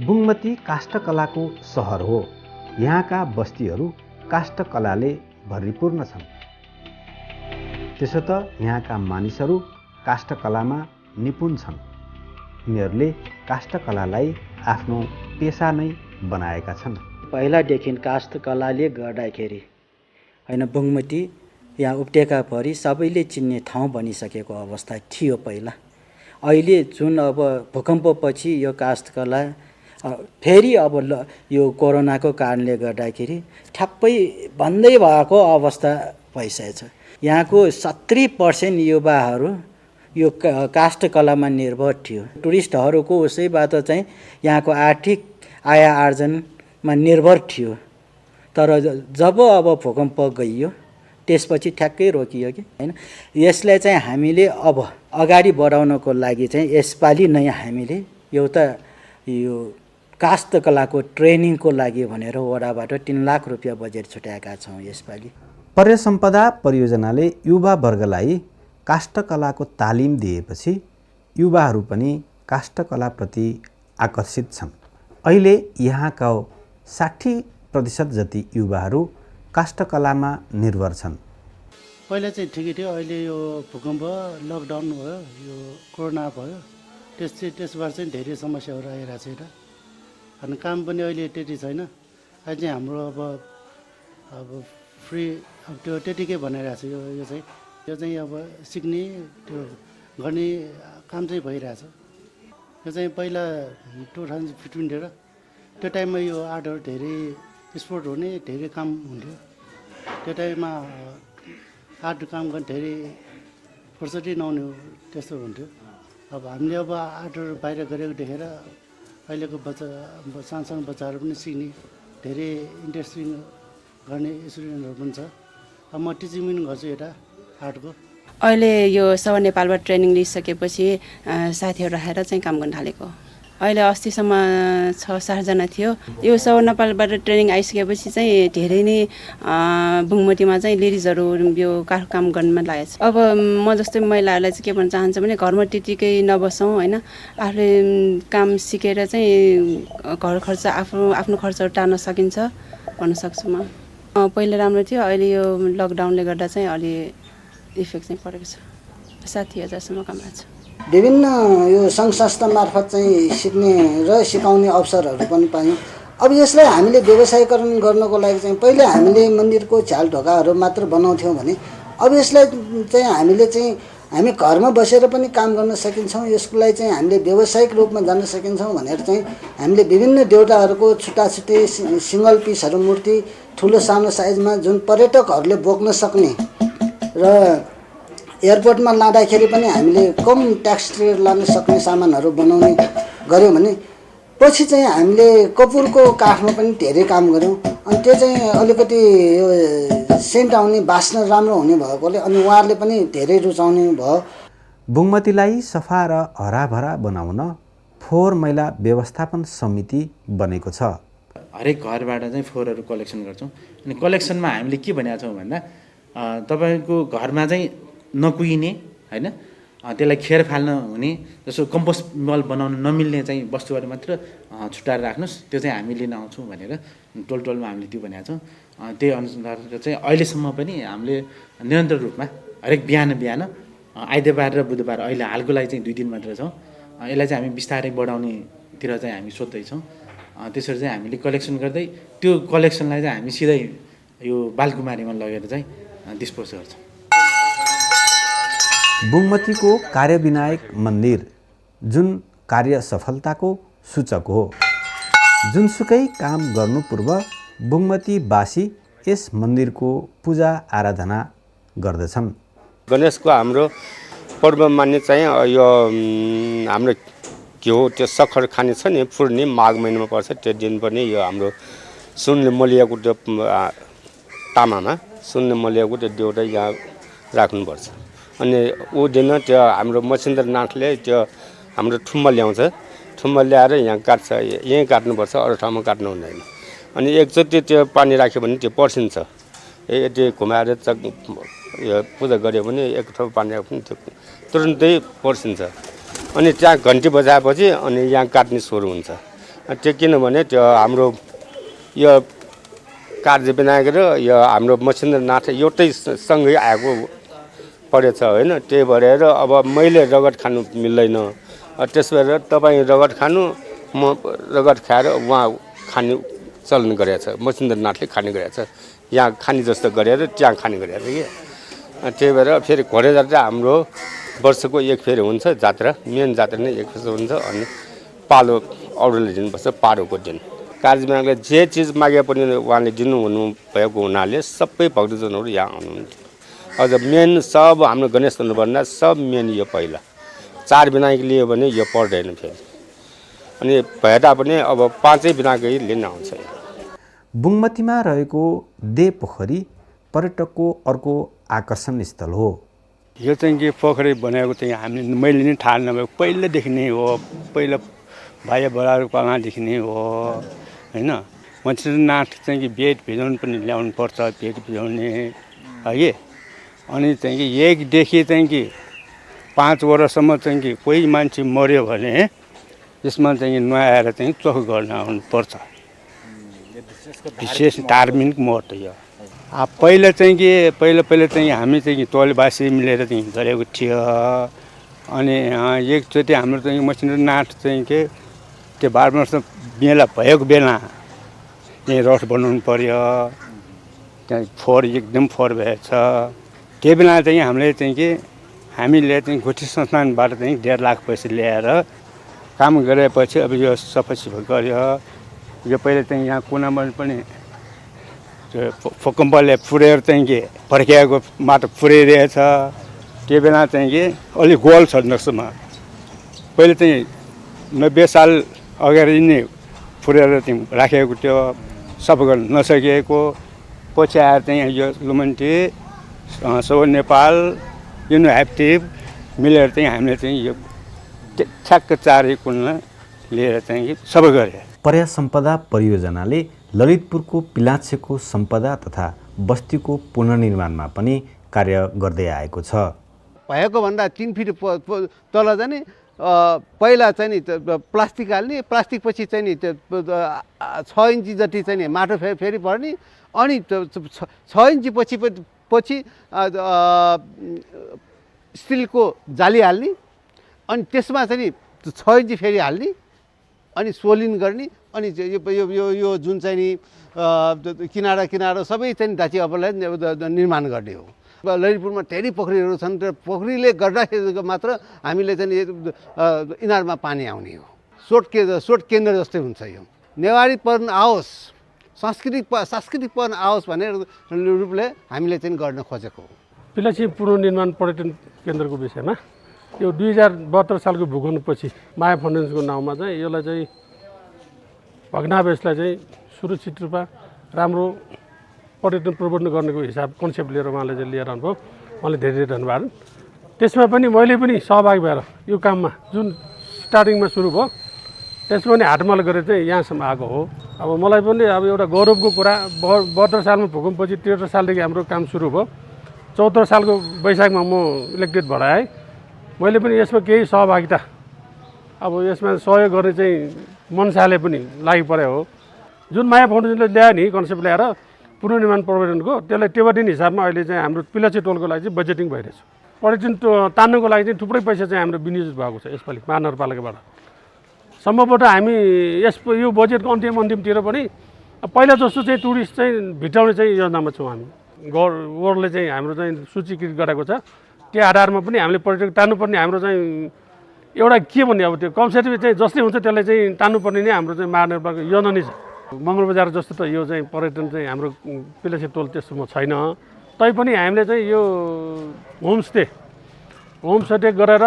बुङमती काष्ठकलाको सहर हो। यहाँका बस्तीहरू काष्ठकलाले भरिपूर्ण छन्। त्यसो त यहाँका मानिसहरू काष्ठकलामा निपुण छन्। यिनीहरूले काष्ठकलालाई आफ्नो पेसा नै बनाएका छन्। पहिलादेखि काष्ठकलाले गर्दाखेरि होइन बुङमती यहाँ उपत्यका परि सबैले चिन्ने ठाउँ बनिसकेको अवस्था थियो पहिला। अहिले जुन अब भूकम्पपछि यो काष्ठकला फेरि अब यो कोरोनाको कारणले गर्दाखेरि ठ्याप्पै बन्दै भएको अवस्था भइसकेछ। यहाँको 70% युवाहरू यो काष्ठकलामा निर्भर थियो। टुरिस्टहरूको उसैबाट चाहिँ यहाँको आर्थिक आय आर्जनमा निर्भर थियो। तर जब अब भूकम्प गइयो त्यसपछि ठ्याक्कै रोकियो कि हैन। यसलाई चाहिँ हामीले अब अगाडि बढाउनको लागि चाहिँ यसपालि नै हामीले एउटा यो काष्ठकलाको ट्रेनिङको लागि भनेर वडाबाट 3 लाख रुपियाँ बजेट छुट्याएका छौँ यसपालि। पर्यसम्पदा परियोजनाले युवा वर्गलाई काष्ठकलाको तालिम दिएपछि युवाहरू पनि काष्ठकलाप्रति आकर्षित छन्। अहिले यहाँका 60% जति युवाहरू काष्ठकलामा निर्भर छन्। पहिला चाहिँ ठिकै थियो। अहिले यो भूकम्प लकडाउन भयो, यो कोरोना भयो, त्यसबाट चाहिँ धेरै समस्याहरू आइरहेको छ यता। अनि काम पनि अहिले त्यति छैन। अहिले चाहिँ हाम्रो अब फ्री अब त्यो त्यतिकै बनाइरहेको छ। यो चाहिँ अब सिक्ने त्यो गर्ने काम चाहिँ भइरहेछ। यो चाहिँ पहिला 2015 तिर त्यो टाइममा यो आर्टहरू धेरै स्पोर्ट हुने धेरै काम हुन्थ्यो। त्यो टाइममा आर्ट काम गर्ने धेरै फुर्सदै नहुने त्यस्तो हुन्थ्यो। अब हामीले अब आर्टहरू बाहिर गरेको देखेर अहिलेको सानो बच्चाहरू पनि सिक्ने धेरै इन्ट्रेस्टिङ गर्ने स्टुडेन्टहरू पनि छ। अब म टिचिङ पनि गर्छु यता आर्टको। अहिले यो सवा नेपालबाट ट्रेनिङ लिइसकेपछि साथीहरू आएर चाहिँ काम गर्न थालेको। अहिले अस्तिसम्म 6-7 जना थियो। यो सवा नेपालबाट ट्रेनिङ आइसकेपछि चाहिँ धेरै नै बुङमतीमा चाहिँ लेडिजहरू यो काठ काम गर्नमा लागेको छ। अब म जस्तै महिलाहरूलाई चाहिँ के भन्न चाहन्छु भने घरमा त्यतिकै नबसौँ होइन। आफूले काम सिकेर चाहिँ घर खर्च आफ्नो खर्चहरू टार्न सकिन्छ भन्न सक्छु म। पहिला राम्रो थियो, अहिले यो लकडाउनले गर्दा चाहिँ अलि इफेक्ट चाहिँ परेको छ। 60,000सम्म कमाएको छ। विभिन्न यो सङ्घ संस्था मार्फत चाहिँ सिक्ने र सिकाउने अवसरहरू पनि पायौँ। अब यसलाई हामीले व्यवसायीकरण गर्नको लागि चाहिँ पहिले हामीले मन्दिरको झ्याल ढोकाहरू मात्र बनाउँथ्यौँ भने अब यसलाई चाहिँ हामी घरमा बसेर पनि काम गर्न सकिन्छौँ। यसको लागि चाहिँ हामीले व्यावसायिक रूपमा जान सकिन्छौँ भनेर चाहिँ हामीले विभिन्न देउताहरूको छुट्टा-छुट्टै सिङ्गल पिसहरू मूर्ति ठुलो सानो साइजमा जुन पर्यटकहरूले बोक्न सक्ने र एयरपोर्टमा लाँदाखेरि पनि हामीले कम ट्याक्स तिरेर लान सक्ने सामानहरू बनाउने गऱ्यौँ भने पछि चाहिँ हामीले कपुरको काठमा पनि धेरै काम गऱ्यौँ। अनि त्यो चाहिँ अलिकति यो सेन्ट आउने बास्न राम्रो हुने भएकोले अनि उहाँहरूले पनि धेरै रुचाउने भयो। बुङमतीलाई सफा र हराभरा बनाउन फोहोर मैला व्यवस्थापन समिति बनेको छ। हरेक घरबाट चाहिँ फोहोरहरू कलेक्सन गर्छौँ। अनि कलेक्सनमा हामीले के भनेका छौँ भन्दा तपाईँको घरमा चाहिँ नकुहिने होइन, त्यसलाई खेर फाल्न हुने जस्तो कम्पोस्ट मल बनाउन नमिल्ने चाहिँ वस्तुहरू मात्र छुट्याएर राख्नुहोस्, त्यो चाहिँ हामी लिन आउँछौँ भनेर टोलमा हामीले त्यो भनेका छौँ। त्यही अनुसार चाहिँ अहिलेसम्म पनि हामीले निरन्तर रूपमा हरेक बिहान आइतबार र बुधबार अहिले हालको लागि चाहिँ 2 दिन मात्र छौँ। यसलाई चाहिँ हामी बिस्तारै बढाउनेतिर चाहिँ हामी सोच्दैछौँ। त्यसरी चाहिँ हामीले कलेक्सन गर्दै त्यो कलेक्सनलाई चाहिँ हामी सिधै यो बालकुमारीमा लगेर चाहिँ डिस्पोज गर्छौँ। बुङमतीको कार्यविनायक मन्दिर जुन कार्य सफलताको सूचक हो। जुनसुकै काम गर्नु पूर्व बुङमतीवासी यस मन्दिरको पूजा आराधना गर्दछन्। गणेशको हाम्रो पर्व मान्ने चाहिँ यो हाम्रो के हो त्यो सखर खाने छ नि पूर्णे माघ महिनामा पर्छ। त्यो दिन पनि यो हाम्रो सुनले मलियाको त्यो तामामा सुनले मलियाको त्यो देउटा यहाँ राख्नुपर्छ। अनि ऊ दिन त्यो हाम्रो मच्छिन्द्रनाथले त्यो हाम्रो ठुम्बा ल्याउँछ। ठुम्बा ल्याएर यहाँ काट्छ। यहीँ काट्नुपर्छ, अरू ठाउँमा काट्नु हुँदैन। अनि एकचोटि त्यो पानी राख्यो भने त्यो पर्सिन्छ। यति घुमाएर यो पूजा गऱ्यो भने एक ठाउँ पानी राख्यो भने त्यो तुरुन्तै पर्सिन्छ। अनि त्यहाँ घन्टी बजाएपछि अनि यहाँ काट्ने सुरु हुन्छ। त्यो किनभने त्यो हाम्रो यो कार्यविनायक र यो हाम्रो मच्छिन्द्रनाथ एउटै सँगै आएको परेछ होइन। त्यही भएर अब मैले रगत खानु मिल्दैन। त्यस भएर तपाईँ रगत खानु, म रगत खाएर उहाँ खाने चलन गरेको छ। मच्छिन्द्रनाथले खाने गरेको छ। यहाँ खाने जस्तो गरेर त्यहाँ खाने गरेको छ कि। त्यही भएर फेरि घोडे जात्रा हाम्रो वर्षको एक फेरि हुन्छ जात्रा। मेन जात्रा नै एक फेरि हुन्छ। अनि पालो अरूले दिनुपर्छ पारोको दिन। कार्यविनायकले जे चिज मागे पनि उहाँले दिनुहुनु भएको हुनाले सबै भक्तजनहरू यहाँ आउनुहुन्थ्यो। अझ मेन सब हाम्रो गणेश भन्नुभन्दा सब मेन यो पहिला 4 विनायक लियो भने यो पर्दैन फेरि। अनि भए तापनि अब 5 विनायकै लिन आउँछ। बुङमतीमा रहेको दे पोखरी पर्यटकको अर्को आकर्षण स्थल हो। यो चाहिँ के पोखरी बनाएको चाहिँ मैले नै थाहा नभएको पहिलादेखि नै हो। पहिला भाइ बडाहरूको पालादेखि नै हो होइन। मच्छिन्द्रनाथ चाहिँ कि बेड भिजाउनु पनि ल्याउनु पर्छ, बेड भिजाउने है। अनि चाहिँ कि एकदेखि चाहिँ कि 5 वर्षसम्म चाहिँ कि कोही मान्छे मऱ्यो भने यसमा चाहिँ नुहाएर चाहिँ चोख गर्न आउनुपर्छ। विशेष धार्मिक महत्त्व यो। पहिला चाहिँ के पहिला चाहिँ हामी चाहिँ टोलबासी मिलेर चाहिँ गरेको थियो। अनि एकचोटि हाम्रो चाहिँ मच्छिन्द्रनाथ चाहिँ के त्यो 12 वर्ष मेला भएको बेला त्यहीँ रथ बनाउनु पर्यो। त्यहाँ फोहोर एकदम फोहोर भएछ। त्यो बेला चाहिँ हामीले चाहिँ के हामीले चाहिँ गुठी संस्थानबाट चाहिँ 1.5 लाख पैसा ल्याएर काम गरेपछि अब यो सफासफाइ गर्यो। यो पहिला चाहिँ यहाँ कुनामा पनि त्यो भूकम्पले फुरेर चाहिँ के फर्किएको माटो फुरिरहेछ। त्यो बेला चाहिँ के अलिक गोल छ नक्समा। पहिले चाहिँ 90 साल अगाडि नै फुरेर चाहिँ राखेको त्यो सफा गर्न नसकेको। पछि आएर चाहिँ यो लुमन्टी सो नेपाल युनो एक्टिभ मिलेर चाहिँ हामीले चाहिँ यो ठ्याक्क 4 कुलमा लिएर चाहिँ सबै गरे। पर्या सम्पदा परियोजनाले ललितपुरको पिलाच्छेको सम्पदा तथा बस्तीको पुनर्निर्माणमा पनि कार्य गर्दै आएको छ। भएको भन्दा 3 फिट तल चाहिँ नि पहिला चाहिँ नि प्लास्टिक हाल्ने, प्लास्टिक पछि चाहिँ नि 6 इन्ची जति चाहिँ नि माटो फेरि पर्ने। अनि 6 इन्ची पछि स्टिलको जाली हाल्ने। अनि त्यसमा चाहिँ नि 6 इन्ची फेरि हाल्ने। अनि सोलिन गर्ने। अनि यो जुन चाहिँ नि किनारा सबै चाहिँ दाची अपलाई निर्माण गर्ने हो। ललितपुरमा धेरै पोखरीहरू छन्। र पोखरीले गर्दाखेरि मात्र हामीले चाहिँ इनारमा पानी आउने हो। स्रोत केन्द्र जस्तै हुन्छ यो। नेवारीपन आओस्, सांस्कृतिकपन आओस् भनेर रूपले हामीले चाहिँ गर्न खोजेको हो। पिलाच्छी पुनर्निर्माण पर्यटन केन्द्रको विषयमा यो 2072 सालको भूकम्पपछि माया फाउन्डेसनको नाउँमा चाहिँ यसलाई चाहिँ भग्नावशेषलाई चाहिँ सुरक्षित रूपमा राम्रो पर्यटन प्रबन्धन गर्नेको हिसाब कन्सेप्ट लिएर उहाँले चाहिँ लिएर आउनुभयो। उहाँले धेरै धेरै धन्यवाद। त्यसमा पनि मैले पनि सहभागी भएर यो काममा जुन स्टार्टिङमा सुरु भयो त्यसमा पनि हातमाल गरेर चाहिँ यहाँसम्म आएको हो। अब मलाई पनि अब एउटा गौरवको कुरा 72 सालमा भूकम्पपछि 73 सालदेखि हाम्रो काम सुरु भयो। 74 सालको वैशाखमा म इलेक्टेड भएर आएँ। मैले पनि यसमा केही सहभागिता अब यसमा सहयोग गर्ने चाहिँ मनसाले पनि लागि परेको हो। जुन माया फाउन्डेसनले ल्यायो नि कन्सेप्ट ल्याएर पुनर्निर्माण पर्यटनको त्यसलाई टेबटिन हिसाबमा अहिले चाहिँ हाम्रो पिलाच्छी टोलको लागि चाहिँ बजेटिङ भइरहेछ। पर्यटन तान्नुको लागि चाहिँ थुप्रै पैसा चाहिँ हाम्रो विनियोजित भएको छ यसपालि महानगरपालिकाबाट। सम्भवतः हामी यो बजेटको अन्तिमतिर पनि पहिला जस्तो चाहिँ टुरिस्ट चाहिँ भित्राउने चाहिँ योजनामा छौँ हामी। वर्ल्डले चाहिँ हाम्रो चाहिँ सूचीकृत गरेको छ, त्यो आधारमा पनि हामीले पर्यटक तान्नुपर्ने हाम्रो चाहिँ एउटा के भन्ने अब त्यो कन्सेप्ट चाहिँ जस्तै हुन्छ त्यसलाई चाहिँ तान्नुपर्ने नै हाम्रो चाहिँ महानगरपालिका योजना नै छ। मङ्गलबजार जस्तो त यो चाहिँ पर्यटन चाहिँ हाम्रो पिलासे टोल त्यस्तोमा छैन, तैपनि हामीले चाहिँ यो होमस्टे गरेर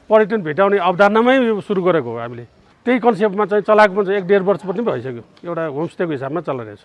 पर्यटन भेटाउने अवधारणामै यो सुरु गरेको हो हामीले। त्यही कन्सेप्टमा चाहिँ चलाएको पनि 1-1.5 वर्ष पनि भइसक्यो, एउटा होमस्टेको हिसाबमा चलाइरहेछ।